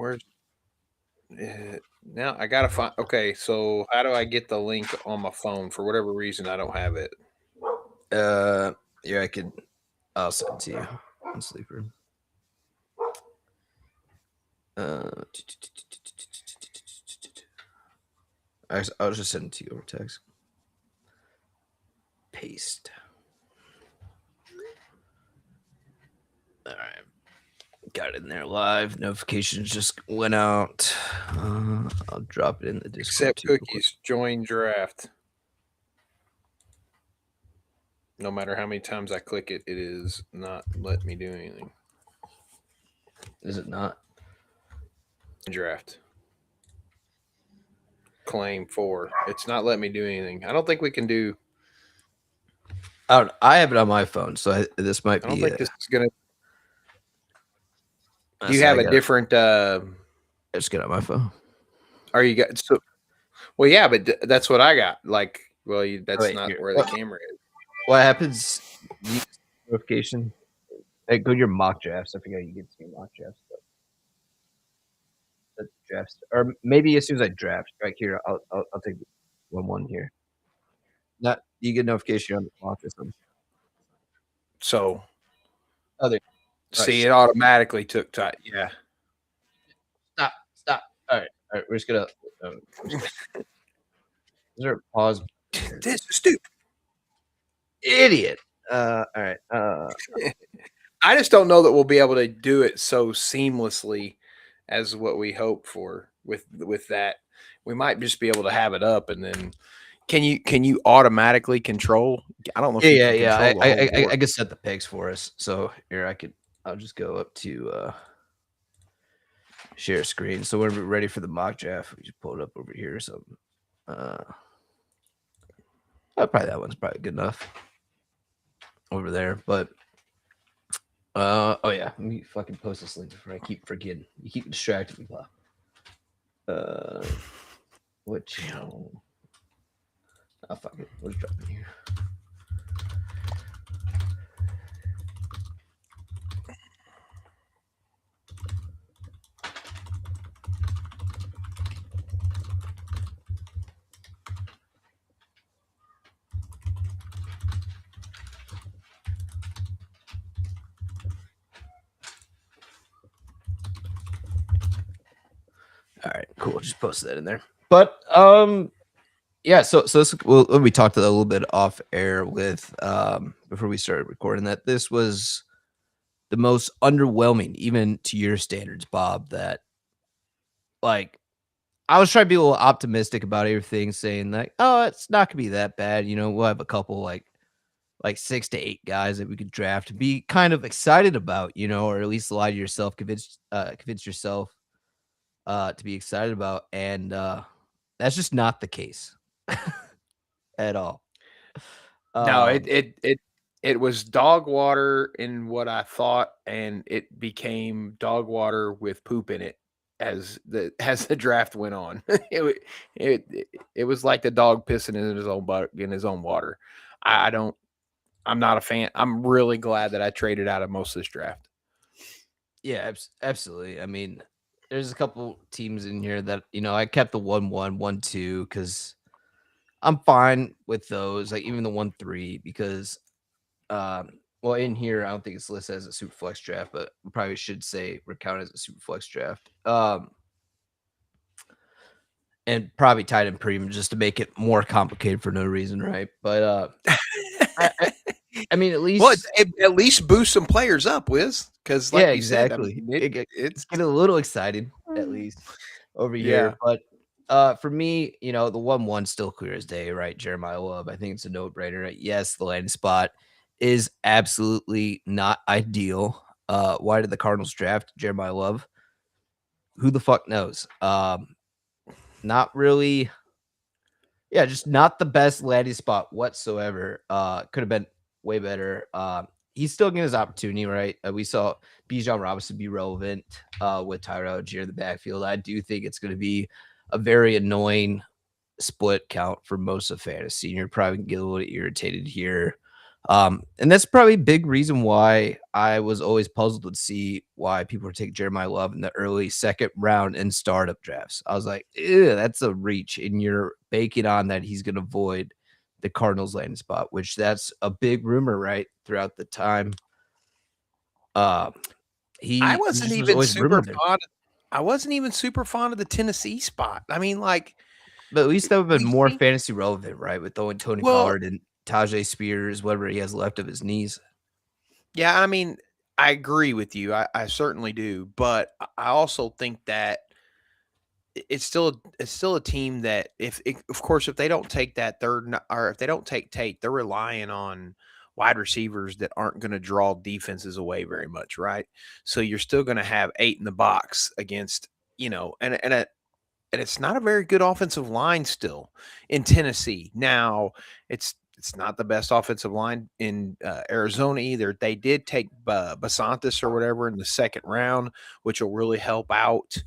Where's now? I gotta find. Okay, so how do I get the link on my phone? For whatever reason, I don't have it. Yeah, I'll send it to you on Sleeper. I'll just send it to you over text. Paste. All right. Got it in there live. Notifications just went out. I'll drop it in the Discord. Accept cookies. Join draft. No matter how many times I click it, it is not letting me do anything. Is it not? Draft. Claim 4. It's not letting me do anything. I don't think we can do. I have it on my phone, so this might be. I don't think this is gonna. Do you have a different? Just get on my phone. Are you got so? Well, yeah, but that's what I got. Like, well, that's not where the camera is. What happens? Notification. Hey, go to your mock drafts. I forget you get to mock drafts. The drafts, or maybe as soon as I draft, right here, I'll take 1-1 here. Not you get notification on the clock or something. So, other see, it automatically took time. Yeah. Stop. All right. We're just gonna. Is there a pause? This is stupid. Idiot. All right. I just don't know that we'll be able to do it so seamlessly as what we hope for with that. We might just be able to have it up, and then can you automatically control? I don't know. Yeah. I can set the picks for us. So here I'll just go up to share screen. So when we're ready for the mock draft, we just pull it up over here or something. Probably that one's probably good enough over there. But oh yeah, let me fucking post this link before I keep forgetting. You keep distracting me, Bob. What channel? Oh fuck it. What's dropping here? All right, cool. Just post that in there. But yeah. So this, we talked a little bit off air with before we started recording that this was the most underwhelming, even to your standards, Bob. That like I was trying to be a little optimistic about everything, saying like, oh, it's not gonna be that bad. You know, we'll have a couple like 6 to 8 guys that we could draft to be kind of excited about, you know, or at least lie to yourself, convince yourself to be excited about. And that's just not the case at all. No, it was dog water in what I thought, and it became dog water with poop in it as the draft went on. it was like the dog pissing in his own water. I'm not a fan. I'm really glad that I traded out of most of this draft. Yeah, absolutely. I mean, there's a couple teams in here that, you know, I kept the 1-1, 1-2 because I'm fine with those, like even the 1-3, because well, in here I don't think it's listed as a super flex draft, but we probably should say we're counted as a super flex draft. And probably tied in premium just to make it more complicated for no reason, right? But I mean, at least boost some players up, Wiz. Because like you said, I mean, it's getting a little excited at least over here. But for me, you know, the 1-1 still clear as day, right? Jeremiah Love, I think it's a no-brainer. Right? Yes, the landing spot is absolutely not ideal. Why did the Cardinals draft Jeremiah Love? Who the fuck knows? Not really. Yeah, just not the best landing spot whatsoever. Could have been way better. He's still getting his opportunity, right? We saw Bijan Robinson be relevant with Tyrell Algier in the backfield. I do think it's going to be a very annoying split count for most of fantasy. You're probably going to get a little irritated here. And that's probably a big reason why I was always puzzled to see why people would take Jeremiah Love in the early second round in startup drafts. I was like, ew, that's a reach. And you're banking on that he's going to avoid the Cardinals landing spot, which that's a big rumor, right? Throughout the time. I He wasn't just was even always super rumored there. I wasn't even super fond of the Tennessee spot. I mean, like, But at least that would have been we more think fantasy relevant, right? With throwing Tony well, Pollard and Tajay Spears, whatever he has left of his knees. yeah, I mean, I agree with you. I certainly do, but I also think that it's still a team that of course if they don't take that or if they don't take Tate, they're relying on wide receivers that aren't going to draw defenses away very much, right? So you're still going to have 8 in the box against, and it's not a very good offensive line still in Tennessee. Now, it's not the best offensive line in Arizona either. They did take Basantis or whatever in the second round, which will really help out.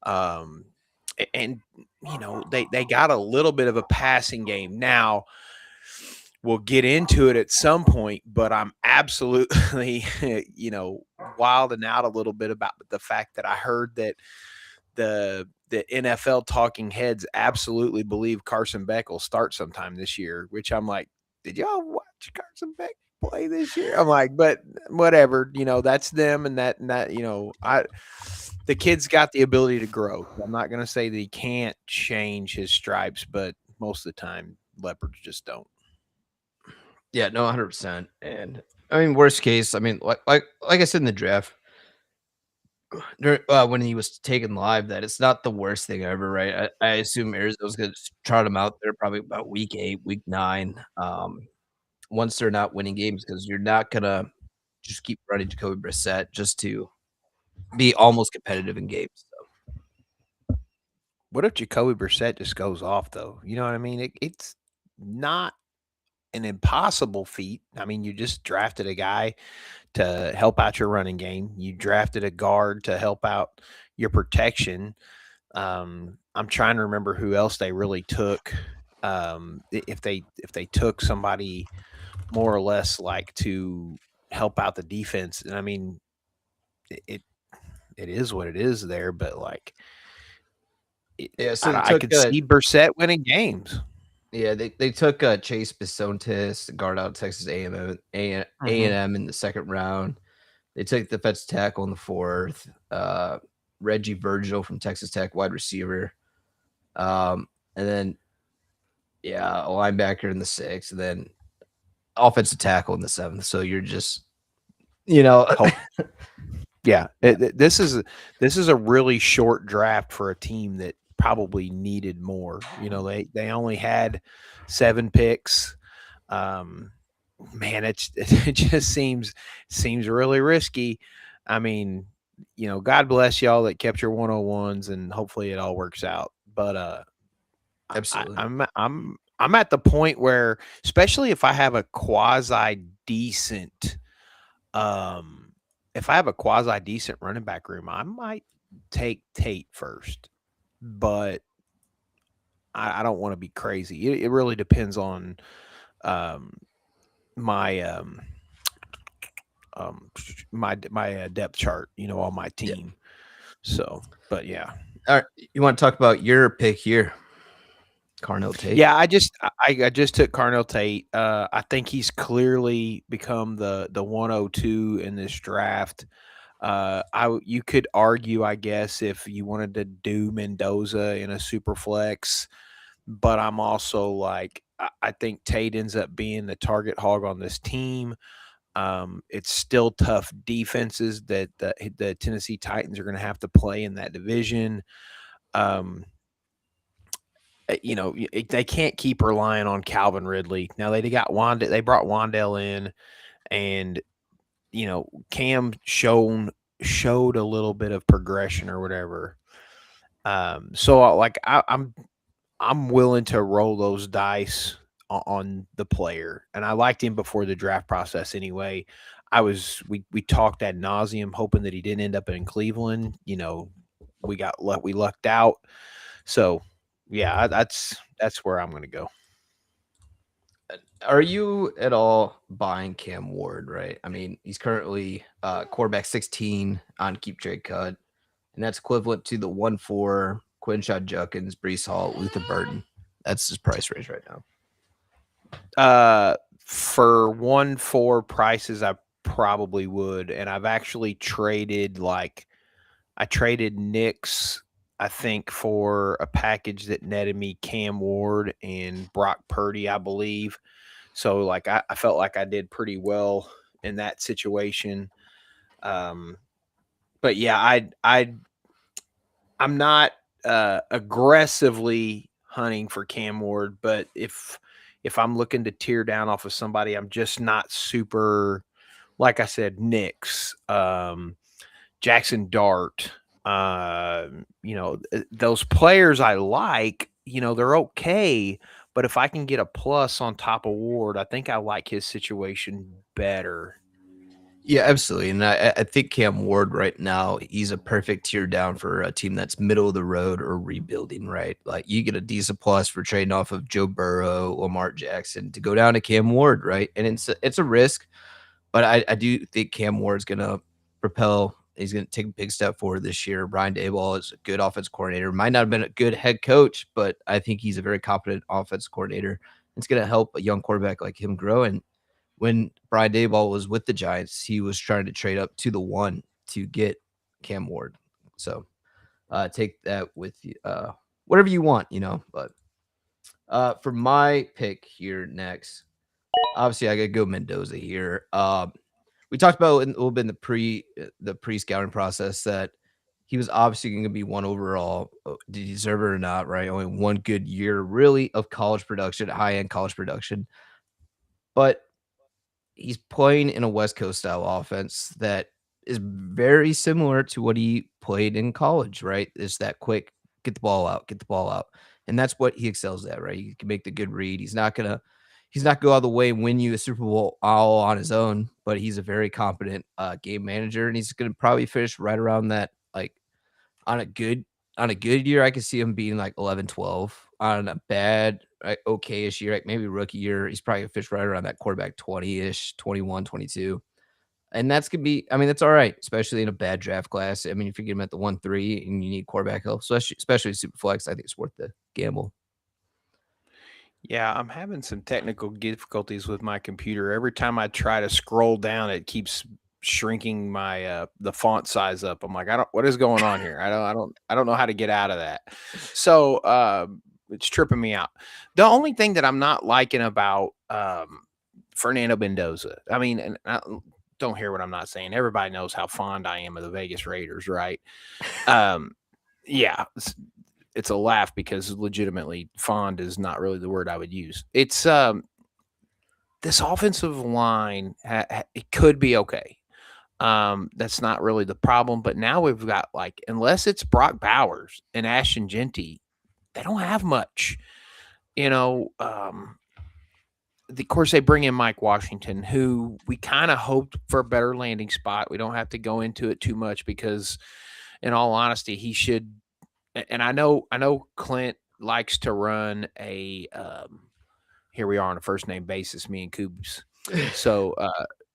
Um, and they got a little bit of a passing game. Now, we'll get into it at some point, but I'm absolutely wilding out a little bit about the fact that I heard that the NFL talking heads absolutely believe Carson Beck will start sometime this year, which I'm like, did y'all watch Carson Beck play this year? I'm like, but whatever, that's them and that, the kid's got the ability to grow. I'm not going to say that he can't change his stripes, but most of the time leopards just don't. Yeah, no, 100%. And I mean, worst case, I mean, like I said in the draft, when he was taken live, that it's not the worst thing ever, right? I assume Arizona's gonna trot him out there probably about week 8, week 9, once they're not winning games, because you're not gonna just keep running Jacoby Brissett just to be almost competitive in games. So, What if Jacoby Brissett just goes off though? You know what I mean? It's not an impossible feat. I mean, you just drafted a guy to help out your running game. You drafted a guard to help out your protection. I'm trying to remember who else they really took. If they took somebody more or less like to help out the defense, and I mean, it it is what it is there, but like yeah, so they I took, could see Brissett winning games. yeah, they took, Chase Bisontis, guard out of Texas A&M in the second round. They took the defensive tackle in the 4th, Reggie Virgil from Texas Tech, wide receiver. And then, yeah, a linebacker in the 6th, and then offensive tackle in the 7th. So you're just, you know, Yeah, this is a really short draft for a team that probably needed more. They only had 7 picks. Um, man, it just seems really risky. I mean, God bless y'all that kept your 101s, and hopefully it all works out. But absolutely. I'm at the point where, especially if I have a quasi decent if I have a quasi decent running back room, I might take Tate first, but I don't want to be crazy. It really depends on um, my my depth chart, on my Yeah. team. So, but yeah. All right. You want to talk about your pick here? Carnell Tate. Yeah, I just took Carnell Tate. I think he's clearly become the 102 in this draft. You could argue, I guess, if you wanted to do Mendoza in a super flex, but I'm also like, I think Tate ends up being the target hog on this team. It's still tough defenses that the Tennessee Titans are going to have to play in that division. Um, they can't keep relying on Calvin Ridley. Now they got Wanda. They brought Wandell in, and Cam showed a little bit of progression or whatever. So like I'm willing to roll those dice on the player, and I liked him before the draft process anyway. We talked ad nauseum, hoping that he didn't end up in Cleveland. We lucked out. So yeah, that's where I'm going to go. Are you at all buying Cam Ward, right? I mean, he's currently quarterback 16 on keep trade cut, and that's equivalent to the 1-4 Quinshot Judkins, Brees Hall, Luther Burton. That's his price range right now. For 1-4 prices, I probably would. And I've actually traded I traded Knicks, I think, for a package that netted me Cam Ward and Brock Purdy, I believe. So I felt like I did pretty well in that situation. But yeah, I'm not aggressively hunting for Cam Ward, but if I'm looking to tear down off of somebody, I'm just not super. Like I said, Knicks, Jackson Dart, those players I like. They're okay, but if I can get a plus on top of Ward, I think I like his situation better. Yeah, absolutely. And I think Cam Ward right now, he's a perfect tier down for a team that's middle of the road or rebuilding, right? Like you get a decent plus for trading off of Joe Burrow, Lamar Jackson to go down to Cam Ward, right? And it's a risk, but I do think Cam Ward's gonna propel. He's gonna take a big step forward this year. Brian Daboll is a good offense coordinator. Might not have been a good head coach, but I think he's a very competent offense coordinator. It's gonna help a young quarterback like him grow. And when Brian Daboll was with the Giants, he was trying to trade up to the 1 to get Cam Ward. So take that with you, whatever you want, But for my pick here next, obviously I got to go Mendoza here. We talked about a little bit in the pre-scouting process that he was obviously going to be 1 overall. Did he deserve it or not? Right, only 1 good year really of college production, high-end college production, but he's playing in a West Coast style offense that is very similar to what he played in college, right? It's that quick, get the ball out, get the ball out. And that's what he excels at, right? He can make the good read. He's not go out of the way and win you a Super Bowl all on his own, but he's a very competent game manager, and he's gonna probably finish right around that, like on a good year, I could see him being like 11, 12. On a bad, okay-ish year, like maybe rookie year, he's probably gonna fish right around that quarterback 20-ish, 21, 22. And that's gonna be, I mean, that's all right, especially in a bad draft class. I mean, if you get him at the 1-3 and you need quarterback help, so especially super flex, I think it's worth the gamble. Yeah, I'm having some technical difficulties with my computer. Every time I try to scroll down, it keeps shrinking my the font size up. I'm like, what is going on here? I don't know how to get out of that. So it's tripping me out. The only thing that I'm not liking about Fernando Mendoza, I mean, and don't hear what I'm not saying. Everybody knows how fond I am of the Vegas Raiders, right? Yeah, it's a laugh because legitimately fond is not really the word I would use. It's this offensive line, it could be okay. That's not really the problem, but now we've got unless it's Brock Bowers and Ashton Genty, they don't have much. Of course, they bring in Mike Washington, who we kind of hoped for a better landing spot. We don't have to go into it too much because, in all honesty, he should. And I know Clint likes to run a. Here we are on a first name basis, me and Coops. So, I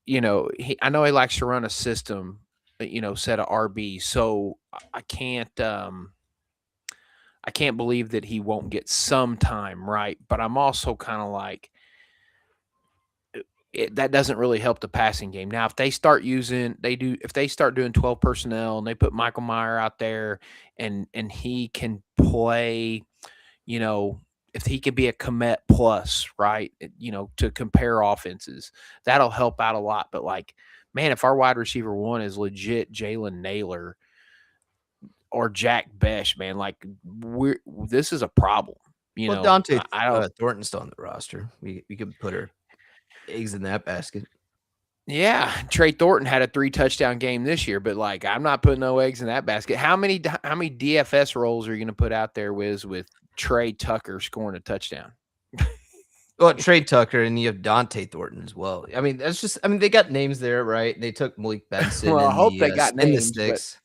know he likes to run a system, set of RB. So I can't believe that he won't get some time, right? But I'm also kind of like, that doesn't really help the passing game. Now, if they start doing 12 personnel and they put Michael Meyer out there and he can play, if he could be a Komet plus, right, to compare offenses, that'll help out a lot. But man, if our wide receiver 1 is legit Jalen Naylor or Jack Besh, man, this is a problem. Dante Thornton's still on the roster. We could put her eggs in that basket. Yeah, Trey Thornton had a 3 touchdown game this year, but I'm not putting no eggs in that basket. How many DFS rolls are you going to put out there with Trey Tucker scoring a touchdown? Well, Trey Tucker, and you have Dante Thornton as well. I mean, they got names there, right? They took Malik Benson. Well, I hope they got names.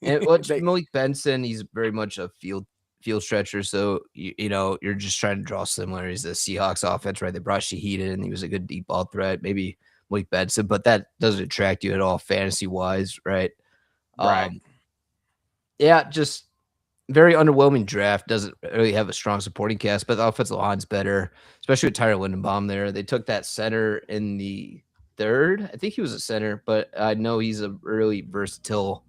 And Malik Benson, he's very much a field stretcher. So you know you're just trying to draw similarities to the Seahawks offense, right? They brought Shaheed in; he was a good deep ball threat. Maybe Malik Benson, but that doesn't attract you at all fantasy wise, right? Right. Yeah, just very underwhelming draft. Doesn't really have a strong supporting cast, but the offensive line's better, especially with Tyler Lindenbaum there. They took that center in the third. I think he was a center, but I know he's a really versatile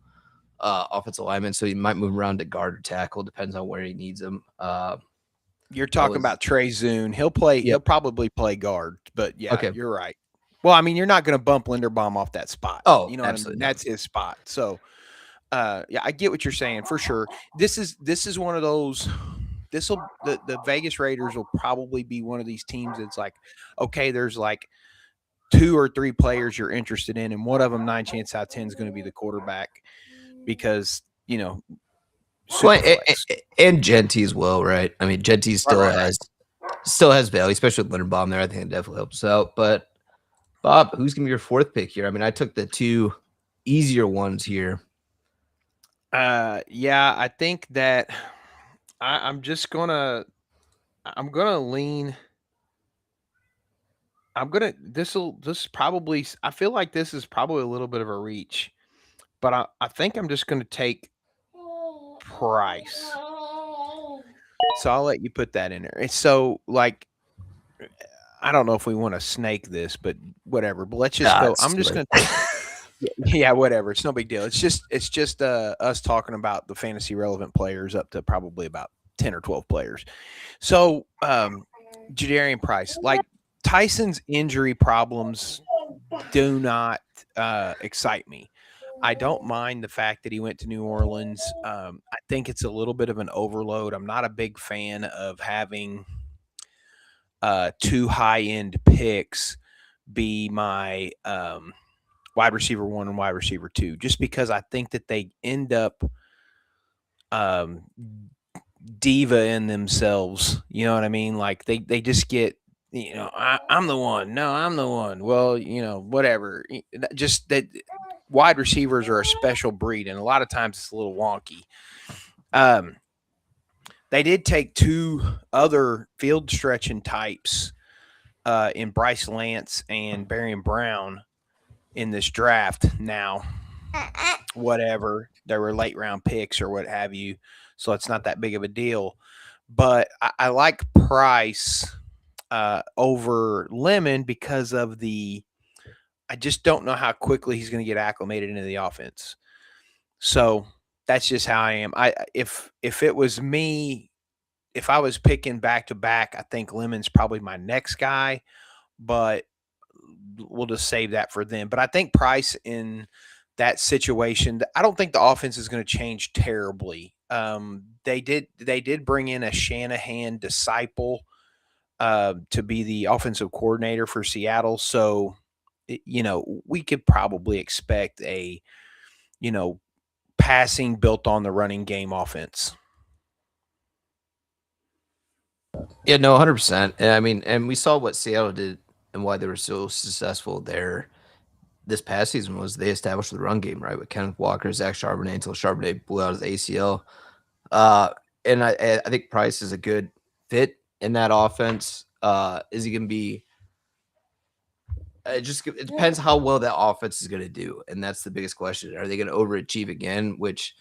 offensive lineman, so he might move around to guard or tackle. Depends on where he needs him. You're talking about Trey Zune. He'll play. Yep. He'll probably play guard, but yeah, Okay. you're right. Well, I mean, you're not going to bump Linderbaum off that spot. Oh, You know absolutely what I mean? That's his spot. So, yeah, I get what you're saying for sure. This is one of those. The Vegas Raiders will probably be one of these teams that's like, okay, there's like 2 or 3 players you're interested in, and one of them 9 chances out of 10 is going to be the quarterback because Well, Superflex. and Genty as well, right? I mean, Genty Right. still has value, especially with Linderbaum there. I think it definitely helps out. But Bob, who's gonna be your fourth pick here? I mean, I took the 2 easier ones here. Yeah, I think that I'm gonna lean. This probably. I feel like this is probably a little bit of a reach, but I think I'm just gonna take Price. So I'll let you put that in there. It's so like I don't know if we want to snake this, but whatever. But let's just go. I'm just gonna take. Yeah, whatever. It's no big deal. It's just us talking about the fantasy relevant players up to probably about 10 or 12 players. So Jadarian Price, like Tyson's injury problems do not excite me. I don't mind the fact that he went to New Orleans. I think it's a little bit of an overload. I'm not a big fan of having 2 high end picks be my wide receiver 1 and wide receiver 2, just because I think that they end up um, diva in themselves. You know what I mean? Like they just get, I'm the one. No, I'm the one. Well, whatever. Just that wide receivers are a special breed, and a lot of times it's a little wonky. Um, they did take 2 other field stretching types in Bryce Lance and Barian Brown in this draft. Now, whatever, they were late round picks or what have you, so it's not that big of a deal. But I like Price over Lemon because of I just don't know how quickly he's going to get acclimated into the offense. So that's just how I am. If it was me, if I was picking back to back, I think Lemon's probably my next guy, but we'll just save that for them. But I think Price in that situation, I don't think the offense is going to change terribly. They did bring in a Shanahan disciple to be the offensive coordinator for Seattle, so we could probably expect a passing built on the running game offense. Yeah, no, 100%. And I mean, and we saw what Seattle did and why they were so successful there this past season was they established the run game, right? With Kenneth Walker, Zach Charbonnet until Charbonnet blew out his ACL. And I think Price is a good fit in that offense. Is he going to be? It depends how well that offense is going to do, and that's the biggest question. Are they going to overachieve again? Which,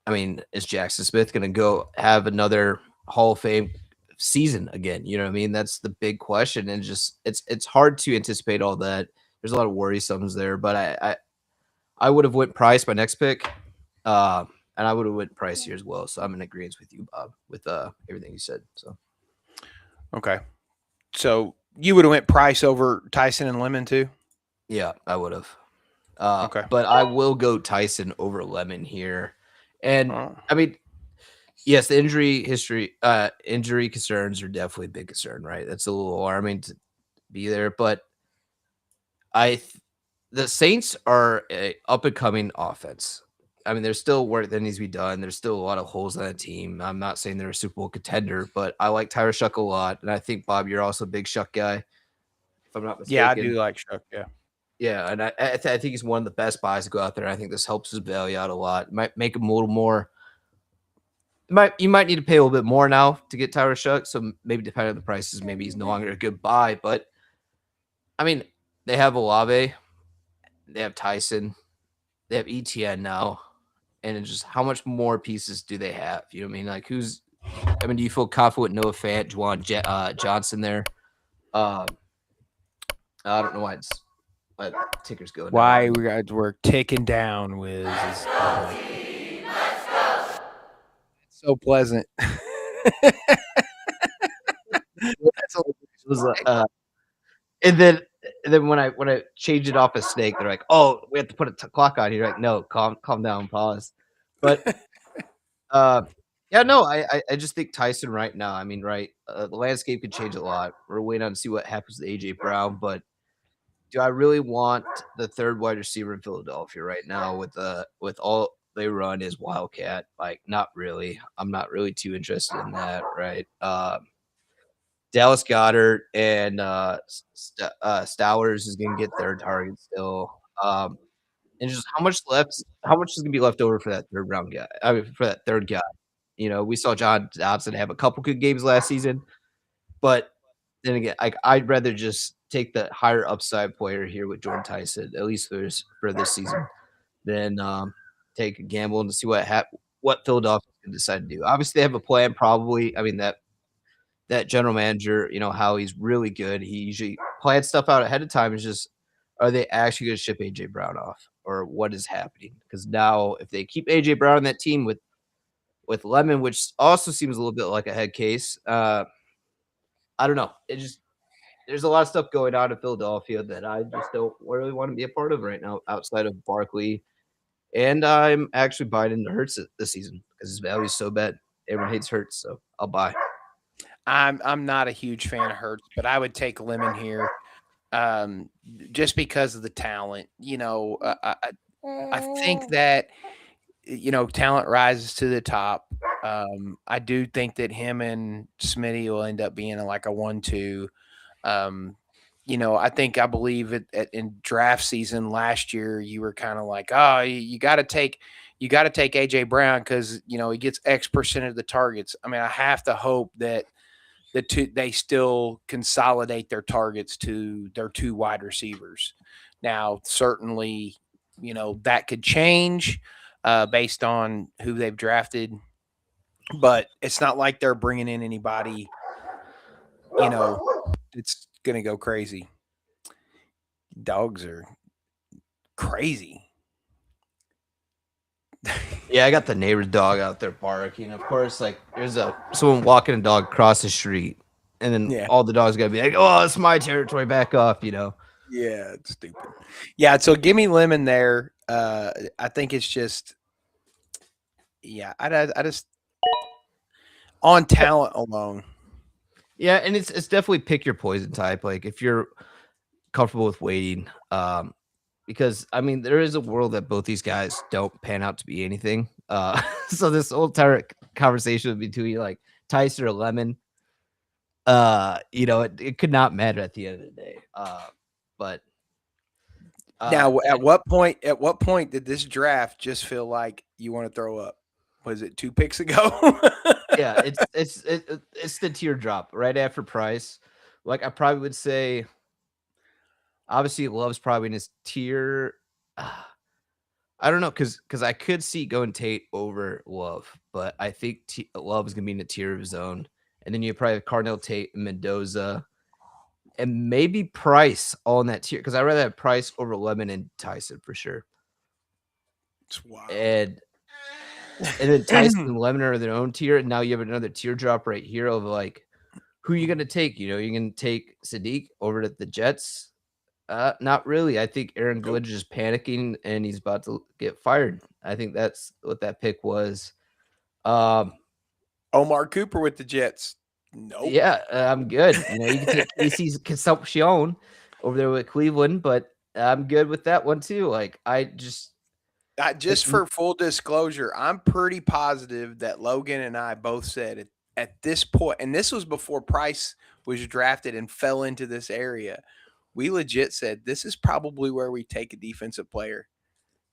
I mean, is Jackson Smith going to go have another Hall of Fame season again? You know what I mean? That's the big question, and just it's hard to anticipate all that. There's a lot of worrisomes there, but I would have went Price my next pick, and I would have went Price here as well. So I'm in agreement with you, Bob, with everything you said. So okay, so you would have went Price over Tyson and Lemon too? yeah, I would have. Okay, But I will go Tyson over Lemon here, and oh. I mean, yes, the injury concerns are definitely a big concern, right? That's a little alarming to be there, but the Saints are a up and coming offense. I mean, there's still work that needs to be done. There's still a lot of holes on the team. I'm not saying they're a Super Bowl contender, but I like Tyler Shuck a lot, and I think Bob, you're also a big Shuck guy, if I'm not mistaken. Yeah, I do like Shuck. Yeah, yeah, and I think he's one of the best buys to go out there. I think this helps his value out a lot. Might make him a little more You might need to pay a little bit more now to get Tyler Shuck. So maybe depending on the prices, maybe he's no longer a good buy. But I mean, they have Olave, they have Tyson, they have ETN now, and it's just how much more pieces do they have? You know what I mean? Like do you feel confident with Noah Fant, Juwan Johnson there? I don't know why my ticker's going. Why we're ticking down, Wiz. It's so pleasant. That's and then when I change it off a snake, they're like, "Oh, we have to put a clock on here." Like, no, calm down, pause. But yeah, no, I just think Tyson right now. I mean, right, the landscape could change a lot. We're waiting on to see what happens to AJ Brown, but do I really want the third wide receiver in Philadelphia right now with all they run is Wildcat? Like, not really. I'm not really too interested in that, right? Dallas Goedert and Stowers is going to get their target still. And just how much is going to be left over for that third round guy? I mean, for that third guy. You know, we saw John Dobson have a couple good games last season, but then again, I'd rather just take the higher upside player here with Jordan Tyson, at least for this season, than take a gamble and see what Philadelphia can decide to do. Obviously, they have a plan. Probably, I mean that general manager, you know how he's really good. He usually plans stuff out ahead of time. It's just, are they actually going to ship AJ Brown off, or what is happening? Because now, if they keep AJ Brown on that team with Lemon, which also seems a little bit like a head case, I don't know. There's a lot of stuff going on in Philadelphia that I just don't really want to be a part of right now, outside of Barkley. And I'm actually buying into Hurts this season because his value is so bad. Everyone hates Hurts, so I'll buy. I'm not a huge fan of Hurts, but I would take Lemon here, just because of the talent. You know, I think that talent rises to the top. I do think that him and Smitty will end up being like a 1-2. I believe in draft season last year, you were kind of like, oh, you got to take AJ Brown because he gets X percent of the targets. I mean, I have to hope that they still consolidate their targets to their two wide receivers. Now, certainly, that could change based on who they've drafted, but it's not like they're bringing in anybody. It's gonna go crazy. Dogs are crazy. Yeah, I got the neighbor's dog out there barking. Of course, like there's someone walking a dog across the street, and then all the dogs gotta be like, "Oh, it's my territory. Back off," Yeah, it's stupid. Yeah, so give me Lemon there. I think it's just, I just on talent alone. Yeah, and it's definitely pick your poison type. Like if you're comfortable with waiting, because I mean there is a world that both these guys don't pan out to be anything. So this whole entire conversation between like Tyson or Lemon, it could not matter at the end of the day. But now, at what point did this draft just feel like you want to throw up? Was it 2 picks ago? Yeah, it's the teardrop right after Price. Like I probably would say, obviously Love's probably in his tier. I don't know because I could see going Tate over Love, but I think Love is gonna be in a tier of his own. And then you probably have Cardinal, Tate, and Mendoza, and maybe Price all in that tier because I'd rather have Price over Lemon and Tyson for sure. It's wild. And then Tyson and Lemon are their own tier, and now you have another teardrop right here of like, who are you gonna take? You're gonna take Sadiq over to the Jets? Not really. I think Aaron Glidge is panicking and he's about to get fired. I think that's what that pick was. Omar Cooper with the Jets. Nope. Yeah, I'm good. You can take Casey's Consumption over there with Cleveland, but I'm good with that one too. Like just for full disclosure, I'm pretty positive that Logan and I both said at this point, and this was before Price was drafted and fell into this area. We legit said this is probably where we take a defensive player.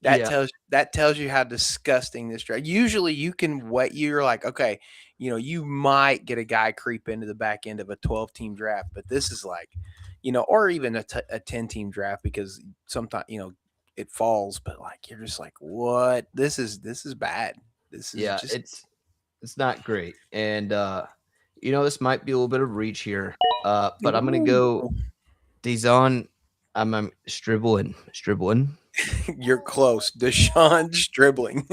That tells you how disgusting this draft. Usually you can wait. You're like, okay, you might get a guy creep into the back end of a 12-team draft, but this is like, or even a 10-team draft, because sometimes it falls. But like, you're just like, what? This is bad. This is Yeah, just it's not great. And this might be a little bit of reach here. But I'm gonna Ooh. go Dizon. I'm Stribbling. You're close. Deshaun Stribling.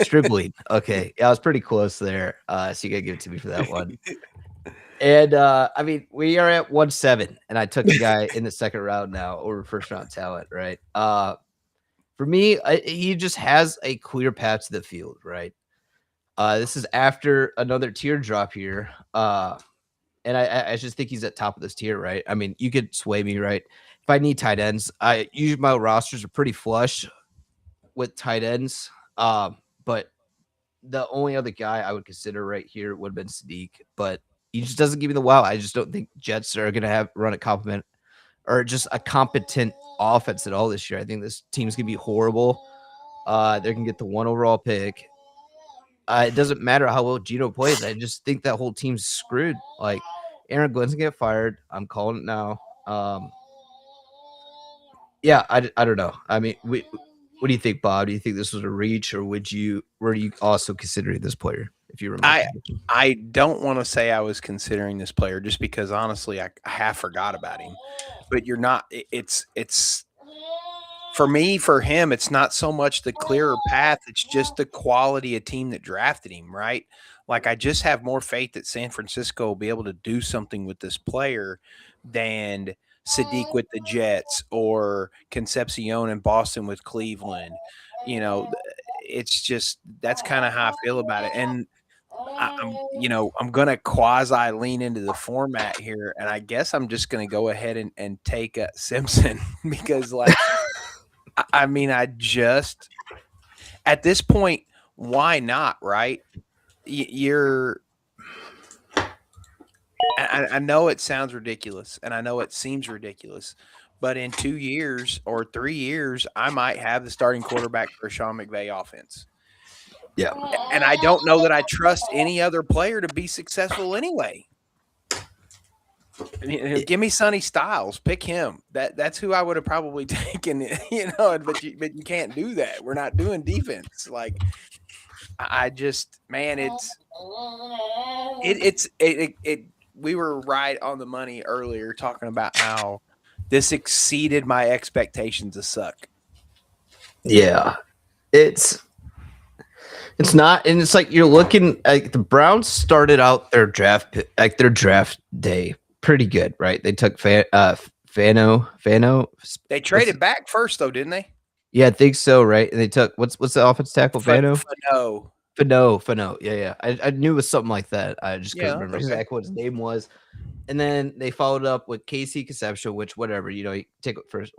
Stribling. Okay. Yeah, I was pretty close there. So you gotta give it to me for that one. And I mean, we are at 1-7, and I took a guy in the second round now over first round talent, right? For me, he just has a clear path to the field, right? This is after another teardrop here. And I just think he's at top of this tier, right? I mean, you could sway me, right? If I need tight ends, I usually my rosters are pretty flush with tight ends. But the only other guy I would consider right here would have been Sadiq, but he just doesn't give me the wow. I just don't think Jets are gonna run a compliment or just a competent offense at all this year. I think this team's gonna be horrible. They're gonna get the 1 overall pick. It doesn't matter how well Gino plays. I just think that whole team's screwed. Like Aaron Glenn's gonna get fired. I'm calling it now. Yeah, I don't know. I mean, what do you think, Bob? Do you think this was a reach, or were you also considering this player if you remember? I don't want to say I was considering this player just because honestly I half forgot about him. But you're not. It's for me, for him, it's not so much the clearer path, it's just the quality of team that drafted him, right? Like, I just have more faith that San Francisco will be able to do something with this player than Sadiq with the Jets or Concepcion in Boston with Cleveland. It's just that's kind of how I feel about it. And I'm gonna quasi lean into the format here, and I guess I'm just gonna go ahead and take Simpson because like I mean, I just at this point, why not, right? You're I know it sounds ridiculous, and I know it seems ridiculous, but in 2 years or 3 years, I might have the starting quarterback for a Sean McVay offense. Yeah. And I don't know that I trust any other player to be successful anyway. Give me Sonny Styles. Pick him. That's who I would have probably taken. But you can't do that. We're not doing defense. Like I just, man, we were right on the money earlier talking about how this exceeded my expectations to suck. Yeah, it's not, and it's like you're looking like the Browns started out their draft day pretty good, right? They took Fano. They traded back first, though, didn't they? Yeah, I think so, right? And they took what's the offense tackle? Fano. Yeah. I knew it was something like that. I just couldn't remember exactly what his name was. And then they followed up with Casey Concepcion, which whatever, you take first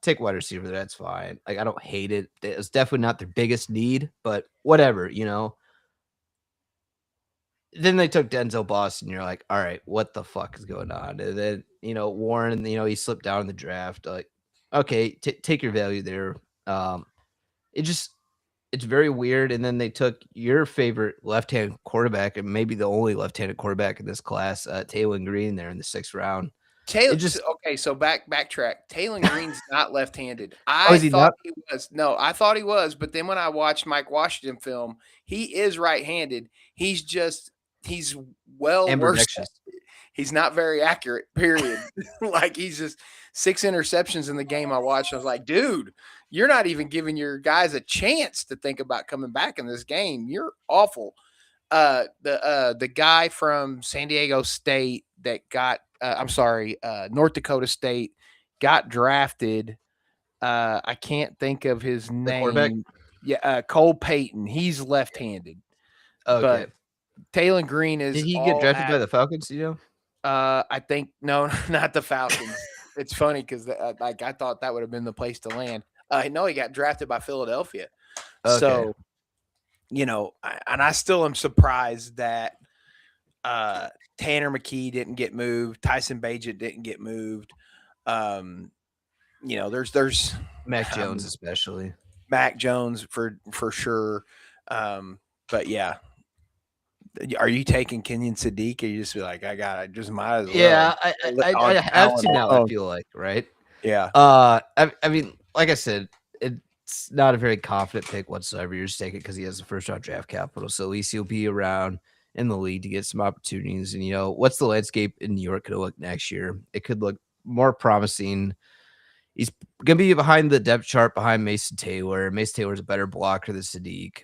take wide receiver, that's fine. Like I don't hate it. It's definitely not their biggest need, but whatever, Then they took Denzel Boston. You're like, all right, what the fuck is going on? And then Warren, he slipped down in the draft. Like, okay, take your value there. It's very weird. And then they took your favorite left-hand quarterback and maybe the only left-handed quarterback in this class, Taylor Green, there in the 6th round. Okay, so backtrack. Taylor Green's not left-handed. I thought he was. No, I thought he was, but then when I watched Mike Washington film, he is right-handed. He's well worse. He's not very accurate, period. Like he's just 6 interceptions in the game I watched. I was like, dude, you're not even giving your guys a chance to think about coming back in this game. You're awful. The guy from San Diego State that got North Dakota State got drafted. I can't think of his name. Yeah, Cole Payton. He's left-handed. Okay. But Taylor Green is. Did he get drafted by the Falcons? I think no, not the Falcons. It's funny because I thought that would have been the place to land. No, he got drafted by Philadelphia. Okay. So, and I still am surprised that Tanner McKee didn't get moved. Tyson Bagent didn't get moved. There's Mac Jones especially. Mac Jones for sure. But yeah, are you taking Kenyon Sadiq? Or you just be like, I just might as well Yeah, I on have talent to now, I alone. feel like, right? Yeah, I mean, like I said, it's not a very confident pick whatsoever. You're just taking it because he has the first round draft capital, so at least he'll be around in the league to get some opportunities. And what's the landscape in New York going to look next year? It could look more promising. He's going to be behind the depth chart behind Mason Taylor. Mason Taylor's a better blocker than Sadiq.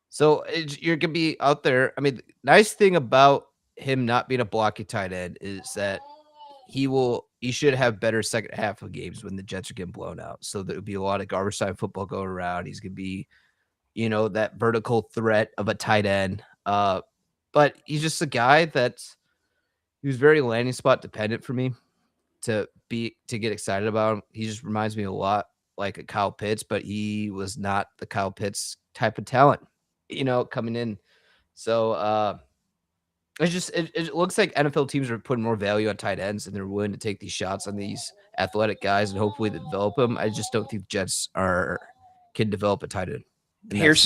So you're going to be out there. I mean, the nice thing about him not being a blocky tight end is that he should have better second half of games when the Jets are getting blown out. So there'll be a lot of garbage time football going around. He's going to be, that vertical threat of a tight end. But he's just a guy he was very landing spot dependent for me to get excited about him. He just reminds me a lot like a Kyle Pitts, but he was not the Kyle Pitts type of talent, coming in. So it looks like NFL teams are putting more value on tight ends and they're willing to take these shots on these athletic guys and hopefully they develop them. I just don't think the Jets can develop a tight end. here's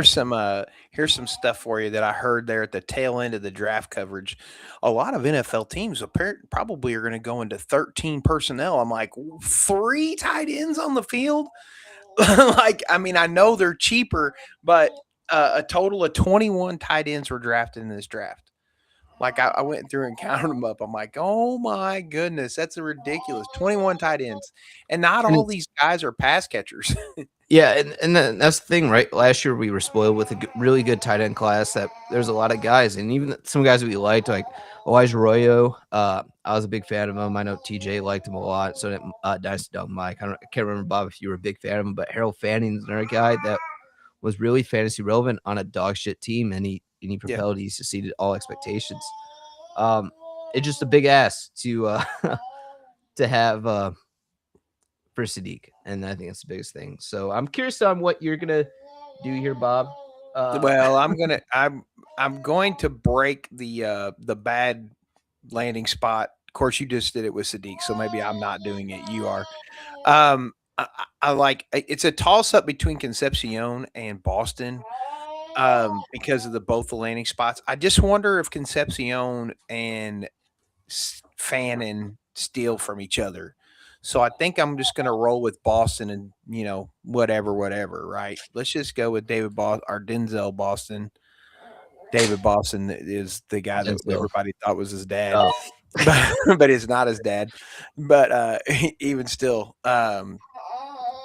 some stuff for you that I heard there at the tail end of the draft coverage. A lot of NFL teams probably are going to go into 13 personnel. I'm like, 3 tight ends on the field. Like, I mean, I know they're cheaper, but a total of 21 tight ends were drafted in this draft. Like, I went through and counted them up. I'm like, oh my goodness, that's a ridiculous 21 tight ends, and not all these guys are pass catchers. Yeah, and that's the thing, right? Last year we were spoiled with a really good tight end class. That there's a lot of guys, and even some guys that we liked, like Elijah Arroyo. I was a big fan of him. I know TJ liked him a lot. So did Dynasty Dog Mike. I can't remember, Bob, if you were a big fan of him, but Harold Fanning's another guy that was really fantasy relevant on a dog shit team, and he propelled. He succeeded all expectations. It's just a big ass to to have for Sadiq, and I think that's the biggest thing. So I'm curious on what you're gonna do here, Bob. Well, I'm going to break the bad landing spot. Of course, you just did it with Sadiq, so maybe I'm not doing it. You are. I like it's a toss up between Concepcion and Boston because of both the landing spots. I just wonder if Concepcion and Fannin steal from each other. So I think I'm just going to roll with Boston and, whatever, right? Let's just go with Denzel Boston. David Boston is the guy that everybody thought was his dad, but it's not his dad. But even still,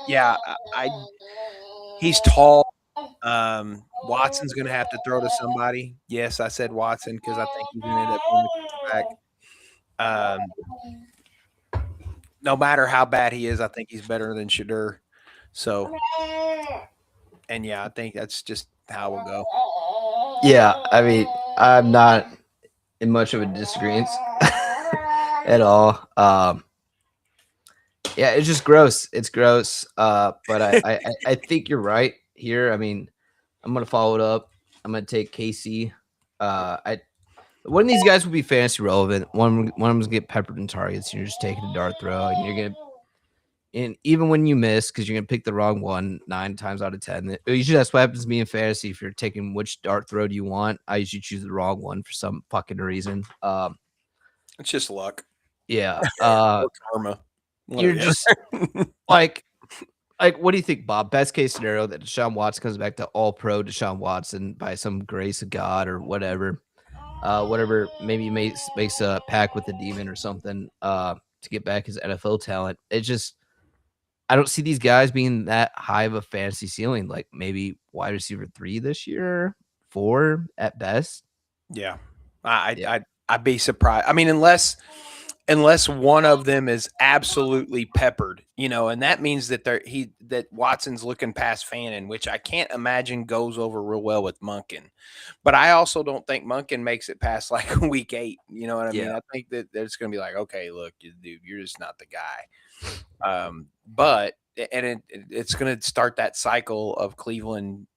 yeah, he's tall. Watson's going to have to throw to somebody. Yes, I said Watson because I think he's going to end up being the quarterback. No matter how bad he is, I think he's better than Shadur. So, and yeah, I think that's just how we'll go. Yeah, I mean, I'm not in much of a disagreement at all. Yeah, it's just gross. It's gross. But I think you're right here. I mean, I'm gonna follow it up. I'm gonna take Casey. One of these guys will be fantasy relevant. One of them's gonna get peppered in targets. And you're just taking a dart throw, and you're gonna. And even when you miss, because you're gonna pick the wrong one 9 times out of 10. Usually that's what happens to me in fantasy. If you're taking which dart throw do you want, I usually choose the wrong one for some fucking reason. It's just luck. Yeah. Karma. You're just like, what do you think, Bob? Best case scenario that Deshaun Watson comes back to all pro Deshaun Watson by some grace of God or whatever. Whatever, maybe makes a pact with the demon or something to get back his NFL talent. It just, I don't see these guys being that high of a fantasy ceiling. Like maybe wide receiver 3 this year, 4 at best. Yeah, I'd be surprised. I mean, unless one of them is absolutely peppered, and that means that Watson's looking past Fannin, which I can't imagine goes over real well with Monken. But I also don't think Monken makes it past like week 8. You know what I mean? I think that it's going to be like, okay, look, dude, you're just not the guy. But it's going to start that cycle of Cleveland,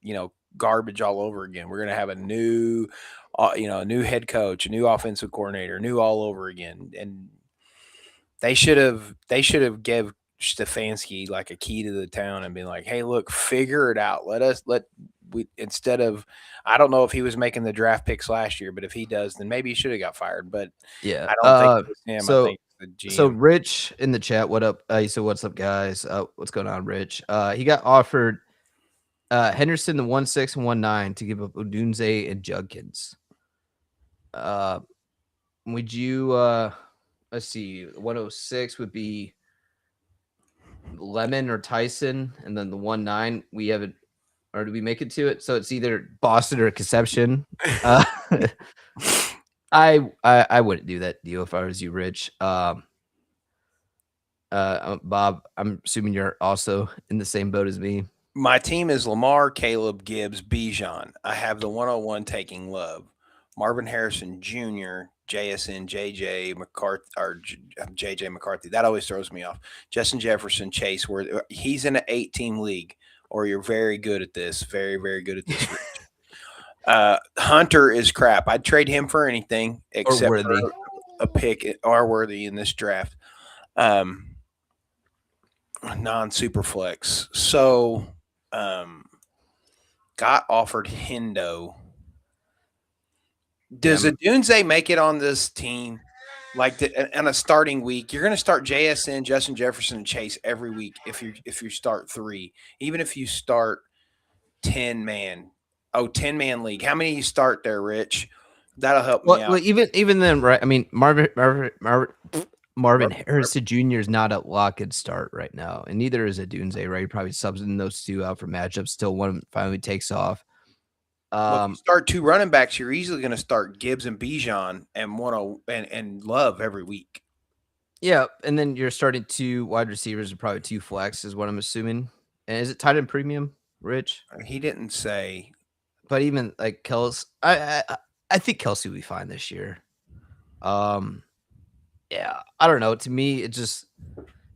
garbage all over again. We're going to have a new, a new head coach, a new offensive coordinator, new all over again, and they should have Stefanski like a key to the town and being like, "Hey, look, figure it out. We instead of I don't know if he was making the draft picks last year, but if he does, then maybe he should have got fired. But Yeah. I don't think it was him. I So think it's the so GM. Rich in the chat, what up? He said, "What's up, guys? What's going on, Rich?" He got offered Henderson the 1.6 and 1.9 to give up Odunze and Judkins. Would you let's see, 106 would be Lemon or Tyson, and then the 1.9 we have it, or do we make it to it? So it's either Boston or Conception. I wouldn't do that deal if I was you, Rich. Bob, I'm assuming you're also in the same boat as me. My team is Lamar, Caleb, Gibbs, Bijan. I have the 101 taking Love, Marvin Harrison Jr., JSN, JJ McCarthy, or JJ McCarthy. That always throws me off. Justin Jefferson, Chase. Where he's in an 8-team league, or you're very good at this. Very, very good at this. Hunter is crap. I'd trade him for anything except for a pick or Worthy in this draft. Non-super flex. So got offered Hendo. Does Adunze make it on this team? Like in a starting week, you're going to start JSN, Justin Jefferson, and Chase every week. If you start 3, even if you start 10-man, 10-man league. How many you start there, Rich? That'll help me out. Well, even then, right? I mean, Marvin Harrison Jr. is not a lock and start right now, and neither is Adunze, right? He probably subs in those two out for matchups till one finally takes off. If you start 2 running backs, you're easily going to start Gibbs and Bijan and Love every week. Yeah, and then you're starting 2 wide receivers and probably 2 flex is what I'm assuming. And is it tight end premium, Rich? He didn't say, but even like Kelsey, I think Kelsey will be fine this year. Yeah, I don't know. To me, it's just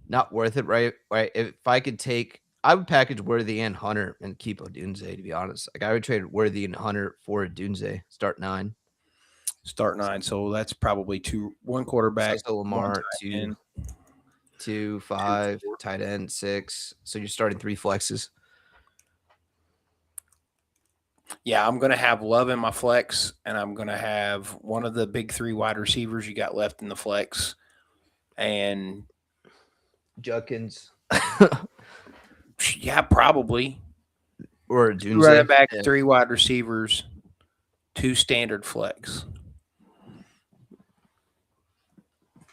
not worth it, right? Right. If I could take, I would package Worthy and Hunter and keep Odunze, to be honest. Like I would trade Worthy and Hunter for Odunze. Start 9. So that's probably 1 quarterback, so Lamar, 2, 5, tight end 6. So you're starting 3 flexes. Yeah, I'm going to have Love in my flex, and I'm going to have one of the big 3 wide receivers you got left in the flex, and Judkins. Yeah, probably. Or 2 running back, 3 wide receivers, 2 standard flex.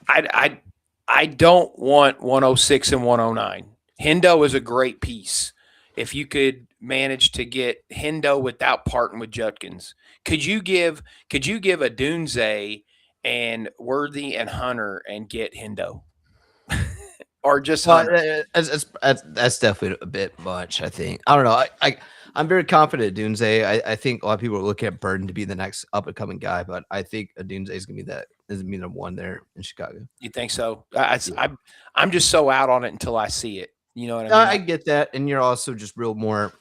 I don't want 106 and 109. Hendo is a great piece. If you could manage to get Hendo without parting with Judkins, could you give a Dunze and Worthy and Hunter and get Hendo? Or just Hunter? That's definitely a bit much, I think. I don't know. I'm very confident Dunze. I think a lot of people are looking at Burden to be the next up and coming guy, but I think Dunze is gonna be number 1 there in Chicago. You think so? I'm just so out on it until I see it. You know what I mean? I get that, and you're also just real more.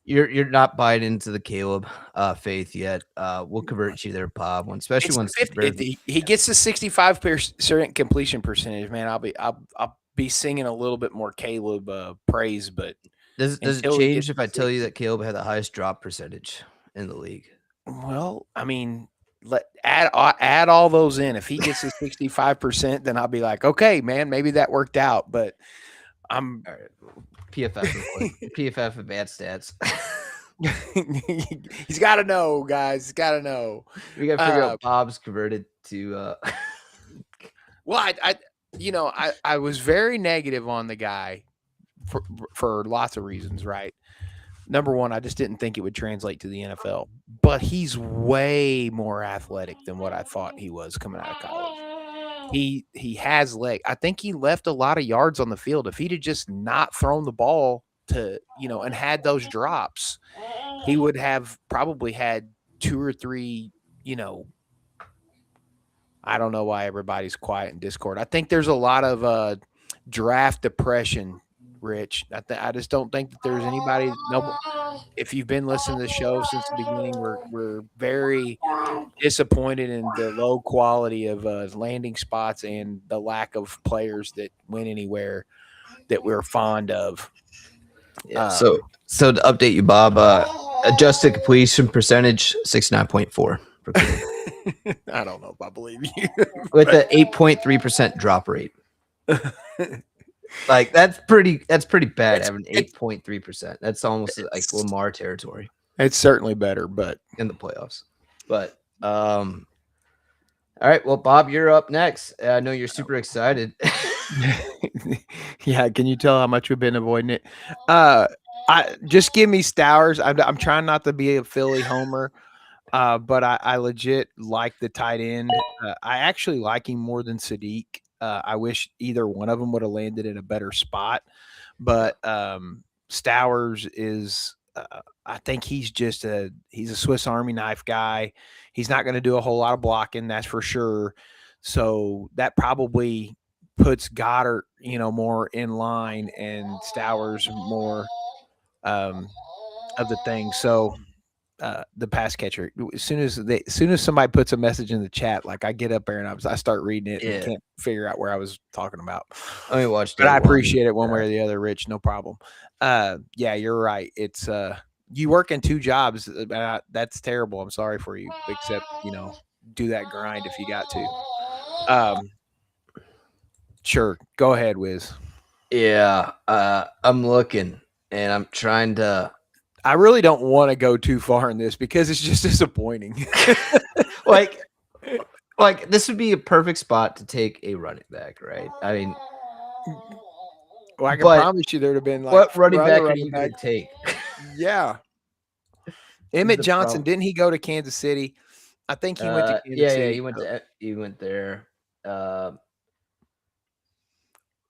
You're not buying into the Caleb faith yet. We'll convert you there, Bob. Especially once he gets the 65% completion percentage, man. I'll be singing a little bit more Caleb praise, but does it change if I tell you that Caleb had the highest drop percentage in the league? Well, I mean, add all those in. If he gets the 65%, then I'll be like, okay, man, maybe that worked out. But I'm all right. PFF PFF advanced stats. He's got to know, guys. He's got to know. We got to figure out Bob's converted to. Well, I was very negative on the guy for lots of reasons, right? Number 1, I just didn't think it would translate to the NFL, but he's way more athletic than what I thought he was coming out of college. He has leg. I think he left a lot of yards on the field. If he'd have just not thrown the ball to, and had those drops, he would have probably had 2 or 3, I don't know why everybody's quiet in Discord. I think there's a lot of draft depression, Rich. I just don't think that there's anybody. If you've been listening to the show since the beginning, we're very disappointed in the low quality of landing spots and the lack of players that went anywhere. that we're fond of. Yeah. So to update you, Bob, adjusted completion percentage 69.4. I don't know if I believe you. With an 8.3% drop rate. Like that's pretty bad. Having 8.3%. That's almost like Lamar territory. It's certainly better, but in the playoffs. But all right, well, Bob, you're up next. I know you're super excited. Yeah, can you tell how much we've been avoiding it? I just give me Stowers. I'm trying not to be a Philly homer. But I legit like the tight end. I actually like him more than Sadiq. I wish either one of them would have landed in a better spot. But Stowers is, I think he's he's a Swiss Army knife guy. He's not going to do a whole lot of blocking, that's for sure. So that probably puts Goddard, more in line and Stowers more of the thing. So the pass catcher. As soon as somebody puts a message in the chat, like I get up there and I start reading it and can't figure out where I was talking about. Let me watch. But I appreciate it one way or the other, Rich. No problem. Yeah, you're right. It's you work in 2 jobs. That's terrible. I'm sorry for you. Except do that grind if you got to. Sure. Go ahead, Wiz. Yeah, I'm looking and I'm trying to. I really don't want to go too far in this because it's just disappointing. like this would be a perfect spot to take a running back, right? I mean, well, I can promise you there'd have been like what running back are you going to take? Yeah, Emmett Johnson, didn't he go to Kansas City? I think he went to Kansas City. Yeah, he went there.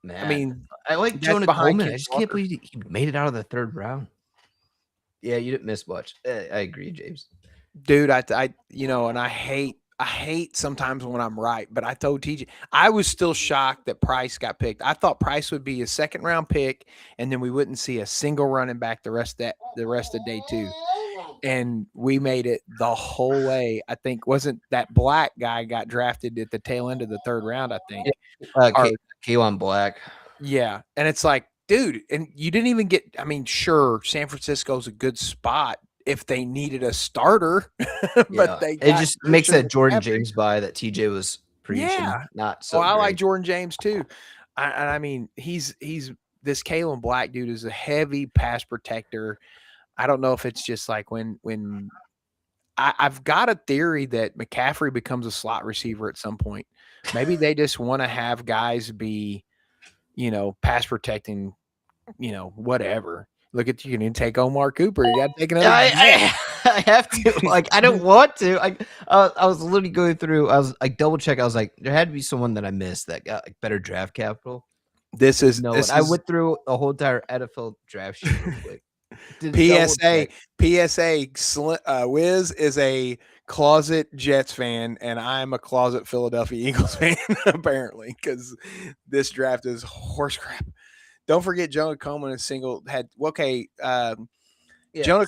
Man, I mean, I like Jonah Coleman. I just can't believe he made it out of the 3rd round. Yeah, you didn't miss much. I agree, James. Dude, and I hate sometimes when I'm right, but I told TJ, I was still shocked that Price got picked. I thought Price would be a 2nd round pick, and then we wouldn't see a single running back the rest of day 2. And we made it the whole way. I think wasn't that Black guy got drafted at the tail end of the 3rd round, I think. K'Wan Black. Yeah. And it's like, dude, and you didn't even get, I mean, sure, San Francisco's a good spot if they needed a starter, but it just makes that Jordan James buy that TJ was preaching. Yeah. Not so. I like Jordan James too. I mean, he's this K'Wan Black dude is a heavy pass protector. I don't know if it's just like when I've got a theory that McCaffrey becomes a slot receiver at some point. Maybe they just want to have guys be, pass protecting, whatever. Look at you can take Omar Cooper. You got to take another. I have to. Like, I don't want to. I was literally going through. I was like double check. I was like, there had to be someone that I missed that got like better draft capital. I went through a whole entire NFL draft sheet real quick. PSA, Wiz is a closet Jets fan, and I'm a closet Philadelphia Eagles fan, apparently, because this draft is horse crap. Don't forget Jonah Coleman Jonah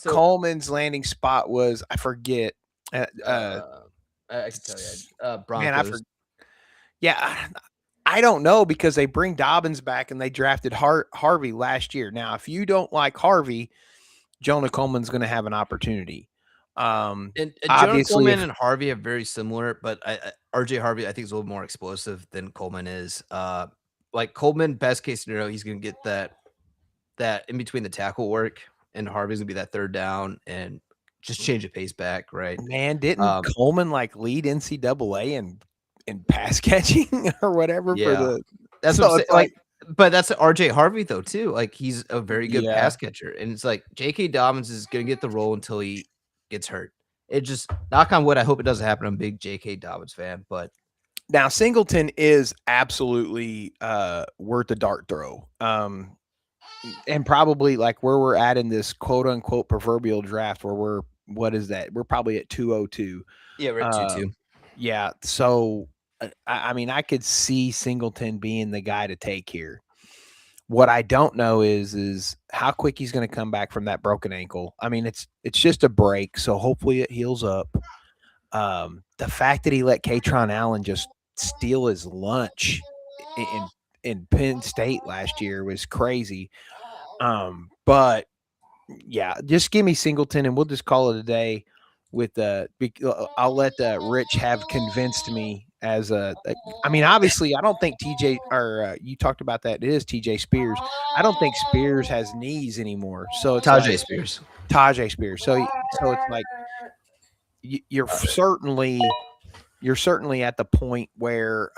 Coleman's landing spot was, I forget. I can tell you. Broncos. Man, I don't know because they bring Dobbins back and they drafted Harvey last year. Now, if you don't like Harvey, Jonah Coleman's going to have an opportunity. And Jonah Coleman and Harvey are very similar, but RJ Harvey I think is a little more explosive than Coleman is. Like Coleman, best case scenario, he's going to get that in between the tackle work, and Harvey's going to be that 3rd down and just change the pace back, right? Man, didn't Coleman like lead NCAA in pass catching or whatever? Yeah, that's what I'm saying. Like, but that's RJ Harvey though too. Like he's a very good pass catcher, and it's like J.K. Dobbins is going to get the role until he gets hurt. It just knock on wood. I hope it doesn't happen. I'm a big J.K. Dobbins fan, but. Now, Singleton is absolutely worth a dart throw. And probably like where we're at in this quote unquote proverbial draft where what is that? We're probably at 202. Yeah, we're at 2-2. Yeah. So, I mean, I could see Singleton being the guy to take here. What I don't know is how quick he's going to come back from that broken ankle. I mean, it's just a break, so hopefully it heals up. The fact that he let Katron Allen just steal his lunch in Penn State last year was crazy. But yeah, just give me Singleton, and we'll just call it a day. With I'll let Rich have convinced me as I mean, obviously, I don't think TJ or you talked about that. It is TJ Spears. I don't think Spears has knees anymore. So it's like Spears. Tajay Spears. So it's like you're certainly at the point where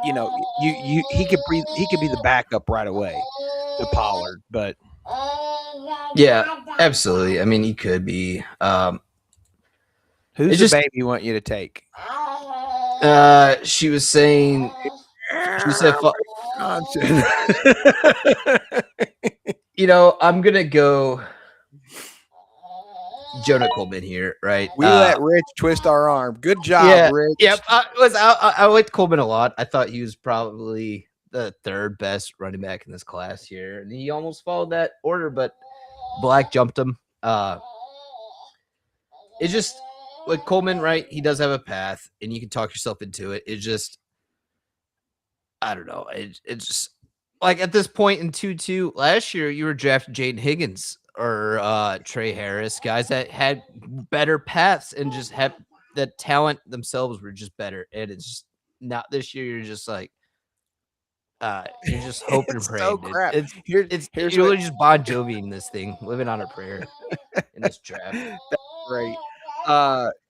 he could be the backup right away to Pollard, but yeah, absolutely. I mean, he could be. Who's the baby you want you to take? She was saying. She said, I'm gonna go Jonah Coleman here, right? We let Rich twist our arm. Good job, Rich. Yep. I liked Coleman a lot. I thought he was probably the third best running back in this class here, and he almost followed that order, but Black jumped him. It's just with Coleman, right? He does have a path, and you can talk yourself into it. It's just, I don't know. It's just like at this point in 2-2 last year, you were drafting Jaden Higgins or Trey Harris, guys that had better paths and just have the talent themselves were just better. And it's just not this year. You're just like, you're just hoping and praying. So crap. You're really just Bon Jovi in this thing, living on a prayer in this draft. That's great.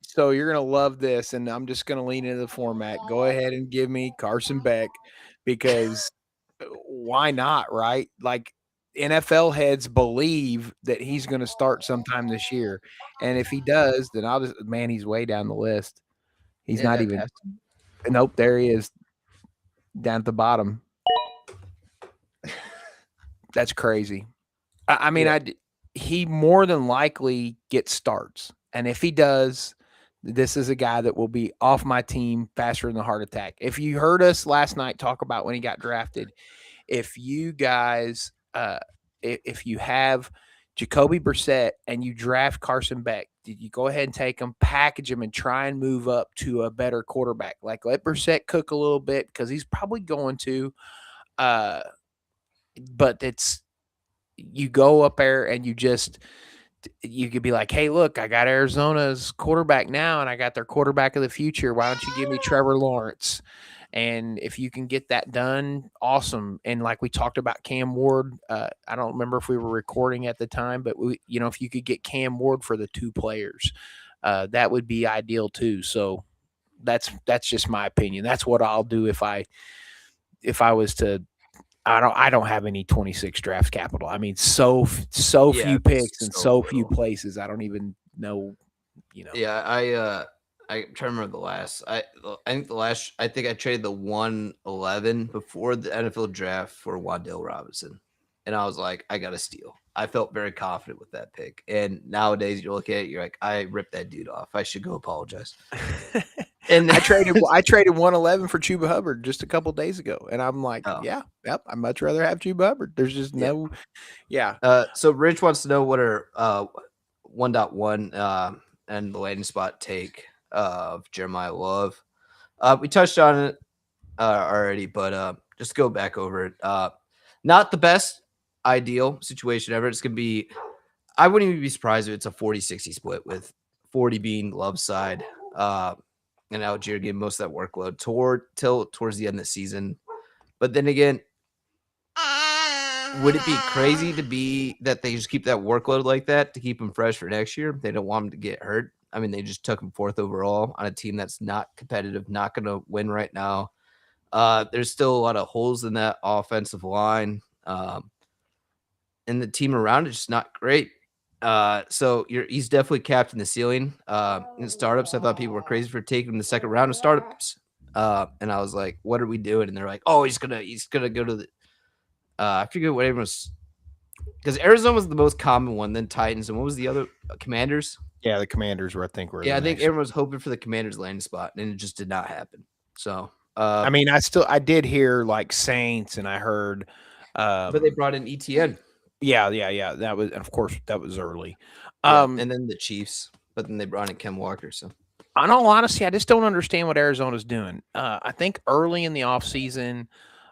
So you're gonna love this, and I'm just gonna lean into the format. Go ahead and give me Carson Beck, because why not, right? Like NFL heads believe that he's going to start sometime this year, and if he does, then he's way down the list. He's not even. Nope, there he is, down at the bottom. That's crazy. I mean, he more than likely gets starts, and if he does, this is a guy that will be off my team faster than a heart attack. If you heard us last night talk about when he got drafted, if you guys, if you have Jacoby Brissett and you draft Carson Beck, did you go ahead and take him, package him, and try and move up to a better quarterback? Like, let Brissett cook a little bit, because he's probably going to. But you go up there and you could be like, hey, look, I got Arizona's quarterback now, and I got their quarterback of the future. Why don't you give me Trevor Lawrence? And if you can get that done, awesome. And like we talked about Cam Ward, I don't remember if we were recording at the time, but if you could get Cam Ward for the two players, that would be ideal too. So that's just my opinion. That's what I'll do if I was to. I don't have any 26 draft capital. I mean, so few picks and so few places. I don't even know. Yeah, I try to remember the last. I think I traded the 111 before the NFL draft for Wan'Dale Robinson, and I was like, I got to steal. I felt very confident with that pick, and nowadays you look at it, you're like, I ripped that dude off. I should go apologize. And I traded 111 for Chuba Hubbard just a couple days ago, and I'm like, I'd much rather have Chuba Hubbard. There's just no, So Rich wants to know what our 1.1 and the landing spot take of Jeremiah Love. We touched on it already, but just go back over it. Not the best ideal situation ever. It's gonna be. I wouldn't even be surprised if it's a 40-60 split, with 40 being Love's side. And Algier getting most of that workload towards the end of the season. But then again, would it be crazy to be that they just keep that workload like that to keep him fresh for next year? They don't want him to get hurt. I mean, they just took him 4th overall on a team that's not competitive, not going to win right now. There's still a lot of holes in that offensive line. And the team around is just not great. So he's definitely capped in the ceiling. In startups, I thought people were crazy for taking him in the 2nd round of startups. And I was like, what are we doing? And they're like, oh, he's gonna go to the I forget what everyone was, because Arizona was the most common one, then Titans, and what was the other? Commanders? Yeah, the Commanders were, I think everyone was hoping for the Commanders landing spot, and it just did not happen. So I mean, I did hear like Saints, and I heard but they brought in ETN. Yeah. That was, of course, that was early. And then the Chiefs, but then they brought in Ken Walker. So, in all honesty, I just don't understand what Arizona's doing. I think early in the offseason,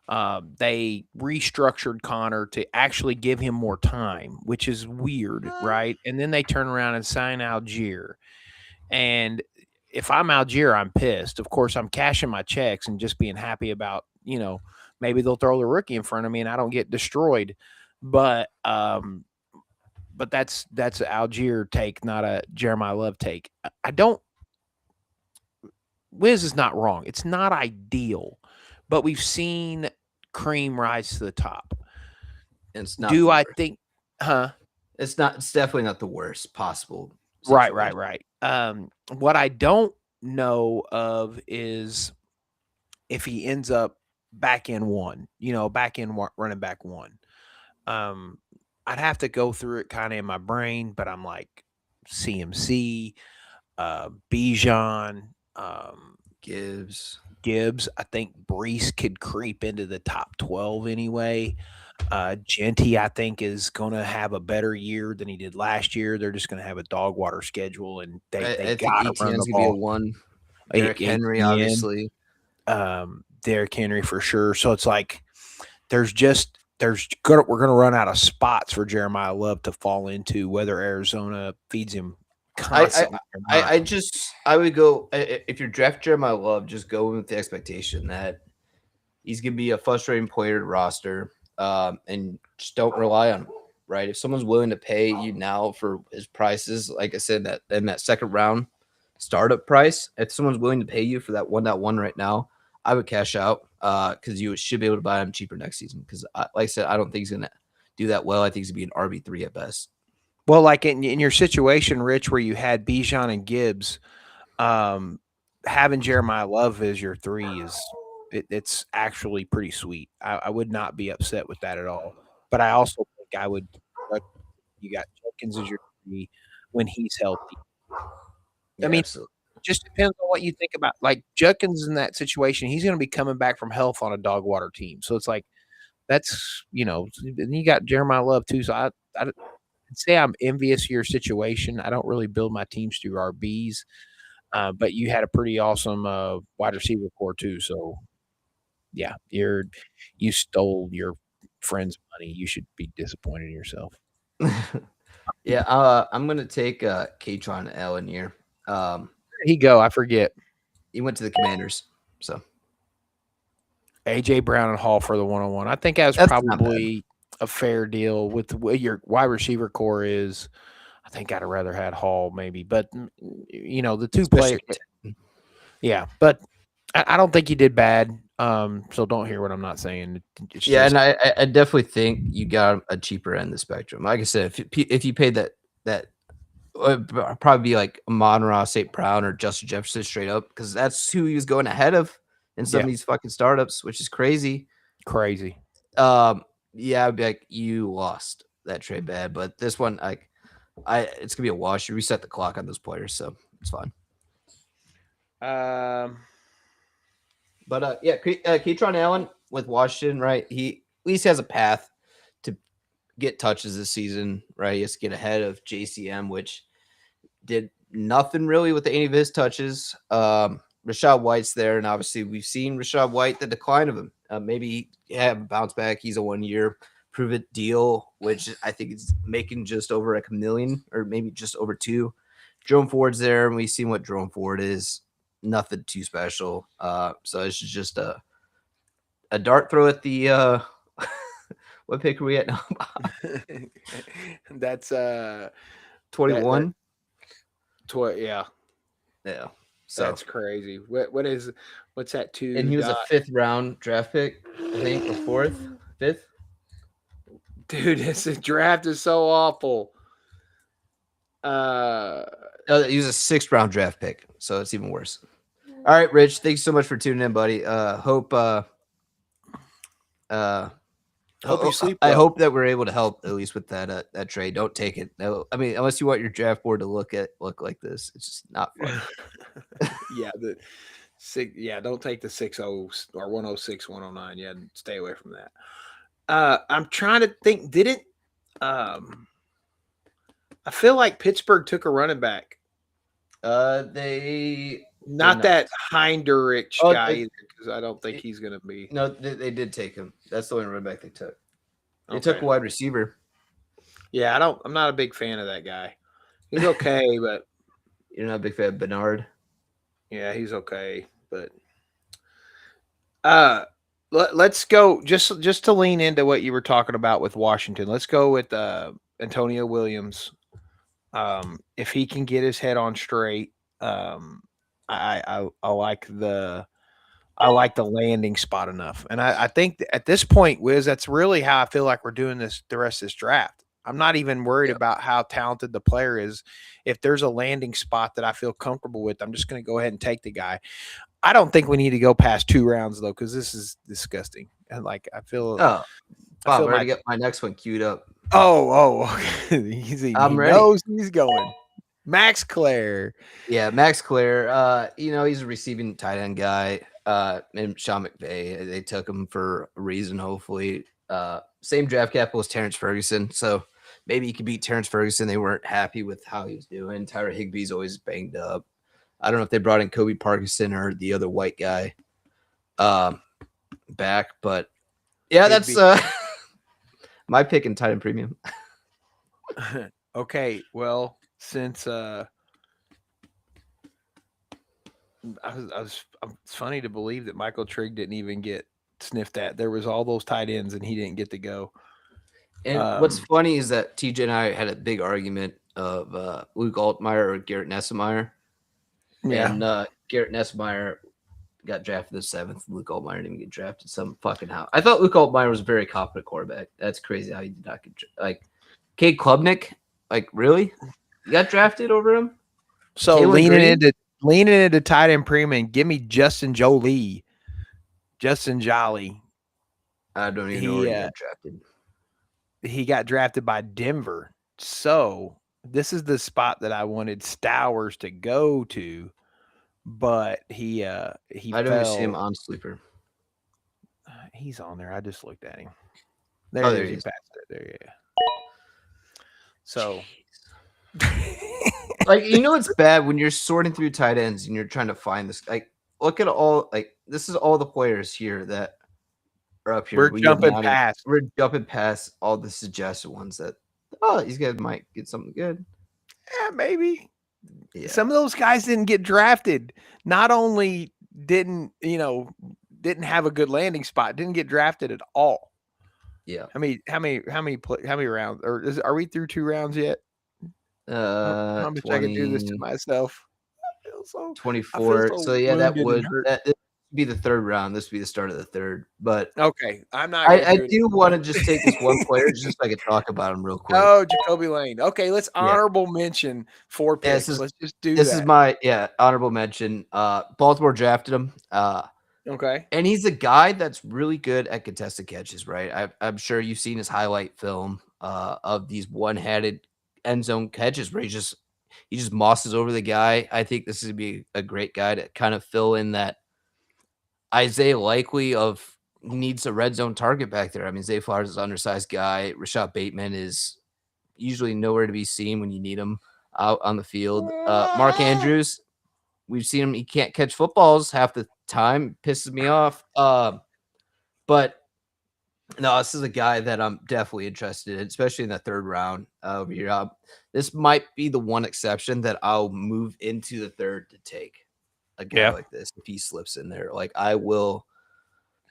They restructured Connor to actually give him more time, which is weird, right? And then they turn around and sign Algier. And if I'm Algier, I'm pissed. Of course, I'm cashing my checks and just being happy about, maybe they'll throw the rookie in front of me and I don't get destroyed. But that's an Algier take, not a Jeremiah Love take. I don't. Wiz is not wrong. It's not ideal, but we've seen cream rise to the top. It's not. Do I think? It's not. It's definitely not the worst possible situation. Right. What I don't know of is if he ends up back in one, running back one. I'd have to go through it kind of in my brain, but I'm like CMC, Bijan, Gibbs. I think Brees could creep into the top 12 anyway. Genty, I think, is going to have a better year than he did last year. They're just going to have a dog water schedule, and they got to run the ball. Be a one. Derrick Henry, obviously. Derrick Henry for sure. So it's like we're going to run out of spots for Jeremiah Love to fall into, whether Arizona feeds him constantly. I would go, if you're draft Jeremiah Love, just go with the expectation that he's going to be a frustrating player to roster, and just don't rely on him, right? If someone's willing to pay you now for his prices, like I said, that in that second round startup price, if someone's willing to pay you for that 1.1 right now, I would cash out, because you should be able to buy him cheaper next season. Because, like I said, I don't think he's going to do that well. I think he's going to be an RB3 at best. Well, like in your situation, Rich, where you had Bijan and Gibbs, having Jeremiah Love as your 3 it's actually pretty sweet. I would not be upset with that at all. But I also think I would. You got Judkins as your 3 when he's healthy. Yeah, I mean, absolutely. Just depends on what you think about. Like Judkins in that situation, he's going to be coming back from health on a dog water team. So it's like that's and you got Jeremiah Love too. So I'd say I'm envious of your situation. I don't really build my teams through RBs, but you had a pretty awesome wide receiver core too. So yeah, you stole your friend's money. You should be disappointed in yourself. Yeah, I'm gonna take Katron Allen here. Where did he go? I forget. He went to the Commanders. So AJ Brown and Hall for the 101. I think that's probably a fair deal with what your wide receiver core is. I think I'd have rather had Hall maybe, but the two players. Yeah, but I don't think you did bad. So don't hear what I'm not saying. And I definitely think you got a cheaper end of the spectrum. Like I said, if you paid that would probably be like Amon-Ra St. Brown or Justin Jefferson straight up, because that's who he was going ahead of in some of these fucking startups, which is crazy. Yeah, I'd be like, you lost that trade bad, but this one, it's gonna be a wash. You reset the clock on those players, so it's fine. But Katron Allen with Washington, right? He at least has a path to get touches this season, right? He has to get ahead of JCM, which did nothing really with any of his touches. Rachaad White's there, and obviously we've seen Rachaad White, the decline of him. Maybe have a bounce back. He's a 1-year prove-it deal, which I think is making just over $1 million, or maybe just over 2. Jerome Ford's there, and we've seen what Jerome Ford is. Nothing too special. So it's just a dart throw at the what pick are we at now? That's 21. Yeah. So that's crazy. What's that 2? And he was a 5th round draft pick, I think, or 5th. Dude, this draft is so awful. He was a 6th round draft pick, so it's even worse. All right, Rich, thanks so much for tuning in, buddy. Hope you sleep well. I hope that we're able to help at least with that trade. Don't take it. No, I mean, unless you want your draft board to look like this, it's just not fun. Don't take the 60 or 106, 109. Yeah, stay away from that. I'm trying to think. I feel like Pittsburgh took a running back. They Not that Heinderich Oh, guy either, because I don't think he's going to be. No, they did take him. That's the only running back they took. They took Okay. a wide receiver. Yeah, I'm not a big fan of that guy. He's okay, but You're not a big fan of Bernard. yeah, he's okay. But uh, let's go just to lean into what you were talking about with Washington. Let's go with Antonio Williams. If he can get his head on straight, I like the landing spot enough. And I think at this point, Wiz, that's really how I feel like we're doing this the rest of this draft. I'm not even worried Yep. about how talented the player is. If there's a landing spot that I feel comfortable with, I'm just going to go ahead and take the guy. I don't think we need to go past 2 rounds though, because this is disgusting. And like I feel Bob, I already my got my next one queued up. okay. he ready. knows he's going. Max Clare. Yeah, Max Clare. He's a receiving tight end guy. And Sean McVay. They took him for a reason, hopefully. Same draft capital as Terrence Ferguson. So maybe he could beat Terrence Ferguson. They weren't happy with how he was doing. Tyler Higbee's always banged up. I don't know if they brought in Kobe Parkinson or the other white guy back, but yeah, that's my pick in tight end premium. Okay, well, since it's funny to believe that Michael Trigg didn't even get sniffed at. There was all those tight ends and he didn't get to go. And what's funny is that TJ and I had a big argument of Luke Altmaier or Garrett Nessemeyer. Yeah. And Garrett Nessemeyer got drafted the 7th. Luke Altmaier didn't get drafted some fucking how. I thought Luke Altmaier was a very competent quarterback. That's crazy how he did not get like Cade Klubnik. Like, really? You got drafted over him? So leaning into tight end premium, give me Justin Jolie. Justin Jolly. I don't even know where he got drafted. He got drafted by Denver. So this is the spot that I wanted Stowers to go to, but he I don't see him on Sleeper. He's on there. I just looked at him. There he is. There, yeah. So like, it's bad when you're sorting through tight ends and you're trying to find this. Like, look at all, like, this is all the players here that are up here. We're jumping past all the suggested ones that, these guys might get something good. Yeah, maybe. Yeah. Some of those guys didn't get drafted. Not only didn't have a good landing spot, didn't get drafted at all. Yeah. How many rounds? Or are we through 2 rounds yet? How much 20, I can do this to myself? 24. So yeah, that would be the 3rd round. This would be the start of the 3rd. But okay, I'm not. I do want to just take this one player just so I can talk about him real quick. Oh, Jacoby Lane. Okay, let's honorable mention 4 picks. Let's just do this. This is my honorable mention. Baltimore drafted him. Okay. And he's a guy that's really good at contested catches, right? I'm sure you've seen his highlight film of these one-handed end zone catches where he just mosses over the guy. I think this is going to be a great guy to kind of fill in that Isaiah Likely of needs a red zone target back there. I mean, Zay Flowers is an undersized guy. Rashad Bateman is usually nowhere to be seen when you need him out on the field. Mark Andrews, we've seen him. He can't catch footballs half the time. Pisses me off. But no, this is a guy that I'm definitely interested in, especially in the 3rd round over here. This might be the one exception that I'll move into the 3rd to take a guy like this if he slips in there. Like, I will.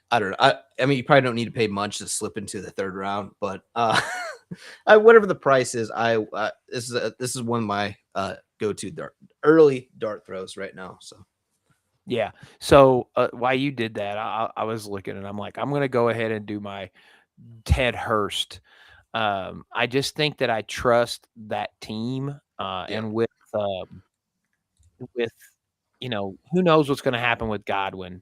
I don't know. I mean, you probably don't need to pay much to slip into the 3rd round, but whatever the price is, this is one of my go-to early dart throws right now. So. Yeah. So while you did that, I was looking and I'm like, I'm going to go ahead and do my Ted Hurst. I just think that I trust that team and with who knows what's going to happen with Godwin.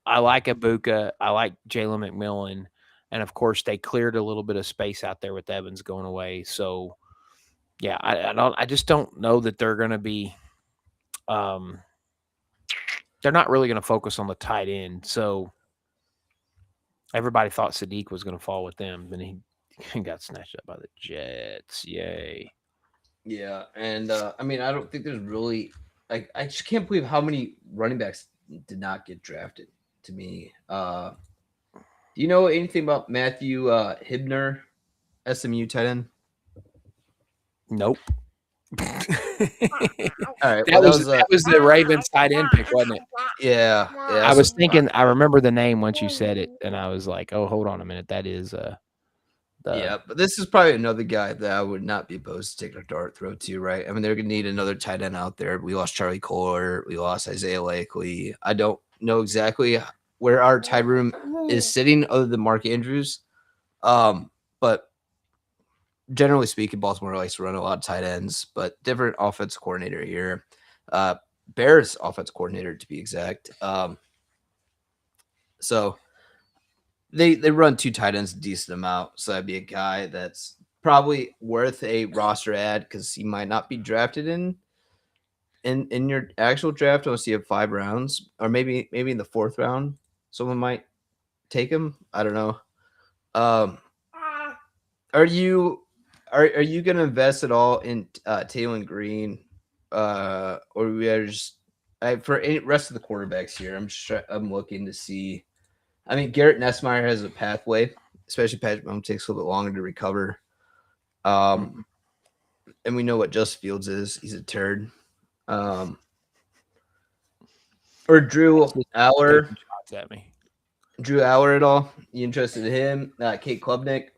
I like Ibuka. I like Jalen McMillan. And of course they cleared a little bit of space out there with Evans going away. So yeah, I just don't know that they're going to be, they're not really going to focus on the tight end. So everybody thought Sadiq was going to fall with them, and he got snatched up by the Jets. Yay. Yeah. And I mean, I don't think there's really I just can't believe how many running backs did not get drafted. To me, do you know anything about Matthew Hibner, SMU tight end? Nope. All right, well that was the Ravens tight end pick, wasn't it? Yeah. I was thinking. I remember the name once you said it, and I was like, "Oh, hold on a minute, that is Yeah, but this is probably another guy that I would not be opposed to taking a dart throw to, right? I mean, they're gonna need another tight end out there. We lost Charlie Kohler, we lost Isaiah Lakely. I don't know exactly where our tight room is sitting, other than Mark Andrews. But generally speaking, Baltimore likes to run a lot of tight ends, but different offense coordinator here. Bears offense coordinator to be exact. So they run 2 tight ends a decent amount. So that'd be a guy that's probably worth a roster ad because he might not be drafted in your actual draft unless you have 5 rounds, or maybe in the 4th round someone might take him. I don't know. Are you gonna invest at all in Taylor Green, or we are just for any rest of the quarterbacks here? I'm looking to see. I mean, Garrett Nessmeyer has a pathway, especially Patrick Mahomes takes a little bit longer to recover. And we know what Justin Fields is. He's a turd. Or Drew Aller. At me. Drew Aller at all? You interested in him? Kate Klubnik?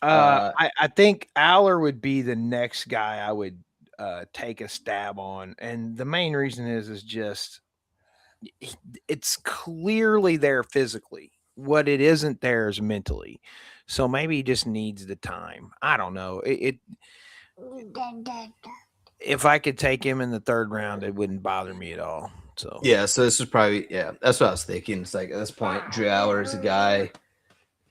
I think Aller would be the next guy I would take a stab on. And the main reason is just it's clearly there physically. What it isn't there is mentally. So maybe he just needs the time. I don't know. If I could take him in the 3rd round, it wouldn't bother me at all. So yeah, so this is probably that's what I was thinking. It's like at this point, Drew Aller is a guy.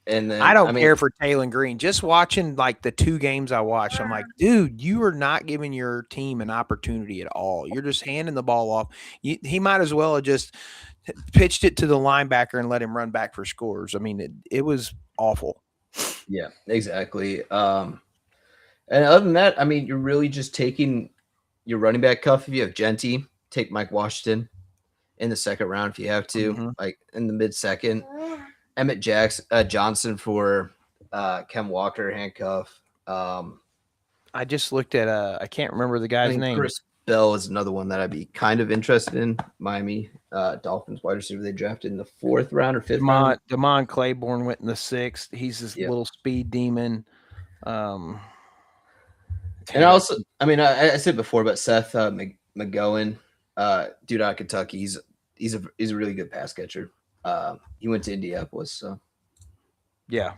And then I don't care for Taylor Green. Just watching like the 2 games I watched, I'm like, dude, you are not giving your team an opportunity at all. You're just handing the ball off. He might as well have just pitched it to the linebacker and let him run back for scores. I mean, it was awful. Yeah, exactly. And other than that, I mean, you're really just taking your running back cuff. If you have Genty, take Mike Washington in the 2nd round if you have to, like in the mid-2nd. Emmett Johnson for Ken Walker handcuff. I just looked at I can't remember the guy's name. Chris Bell is another one that I'd be kind of interested in. Miami Dolphins wide receiver they drafted in the 4th round or 5th round. Damon Claiborne went in the 6th. He's this little speed demon. And also, I mean, I said before, but Seth McGowan, dude out of Kentucky, he's a really good pass catcher. He went to Indianapolis, so yeah.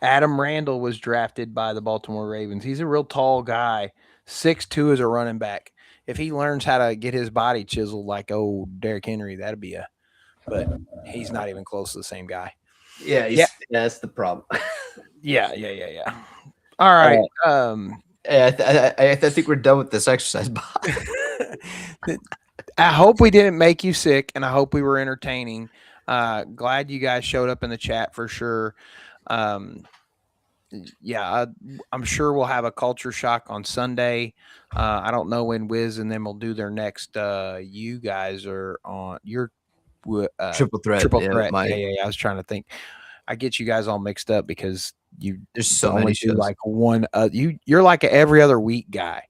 Adam Randall was drafted by the Baltimore Ravens. He's a real tall guy, 6'2" as a running back. If he learns how to get his body chiseled like Derrick Henry, that'd be but he's not even close to the same guy. Yeah, that's the problem. Yeah. All right. I think we're done with this exercise. I hope we didn't make you sick, and I hope we were entertaining. Glad you guys showed up in the chat for sure. Yeah, I'm sure we'll have a culture shock on Sunday. I don't know when Wiz and them will do their next. You guys are on your triple threat. Yeah. I was trying to think. I get you guys all mixed up because there's so many shows. Like one. You're like an every other week guy.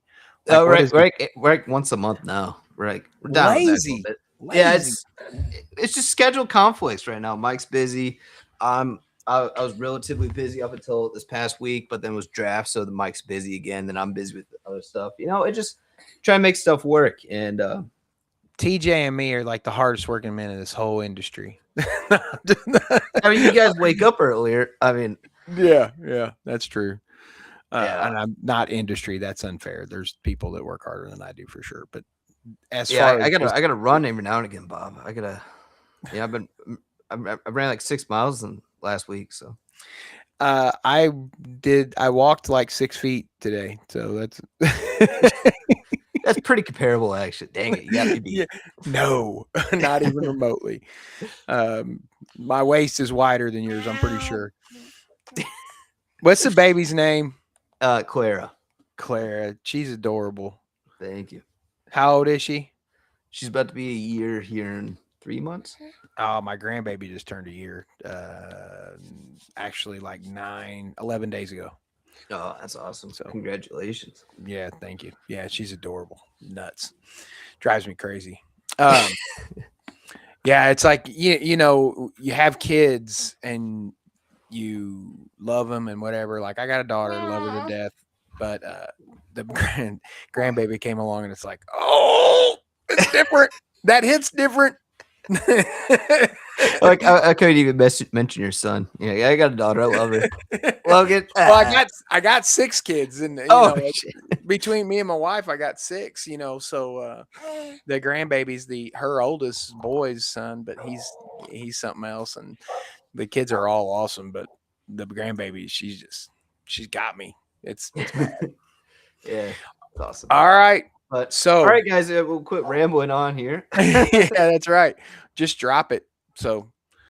Like, we're like once a month now. We're down lazy. Yeah, it's just scheduled conflicts right now. Mike's busy. I was relatively busy up until this past week, but then was draft, so the Mike's busy again. Then I'm busy with other stuff. It just try to make stuff work. And TJ and me are like the hardest working men in this whole industry. I mean, you guys wake up earlier. I mean, yeah, that's true. And I'm not industry. That's unfair. There's people that work harder than I do for sure. But as far as I gotta run every now and again, Bob. I ran like 6 miles last week. So I walked like 6 feet today. So that's that's pretty comparable, actually. Dang it, you got me beat. No, not even remotely. My waist is wider than yours. I'm pretty sure. What's the baby's name? Clara. She's adorable. Thank you. How old is she? She's about to be a year here in 3 months. Oh, my grandbaby just turned a year. Actually, like 11 days ago. Oh, that's awesome. So congratulations. Yeah, thank you. Yeah, she's adorable. Nuts. Drives me crazy. Yeah, it's like you know, you have kids and you love them and whatever. Like I got a daughter, love her to death, but the grandbaby came along and it's like, oh, it's different. That hits different. Like I couldn't even mention your son. Yeah, I got a daughter. I love her. Logan. Well, I got 6 kids, and you know, between me and my wife, I got 6. You know, so the grandbaby's her oldest boy's son, but he's something else, and the kids are all awesome, but the grandbaby, she's got me. It's bad. Yeah, it's awesome. All right. But all right, guys, we'll quit rambling on here. Yeah, that's right. Just drop it. So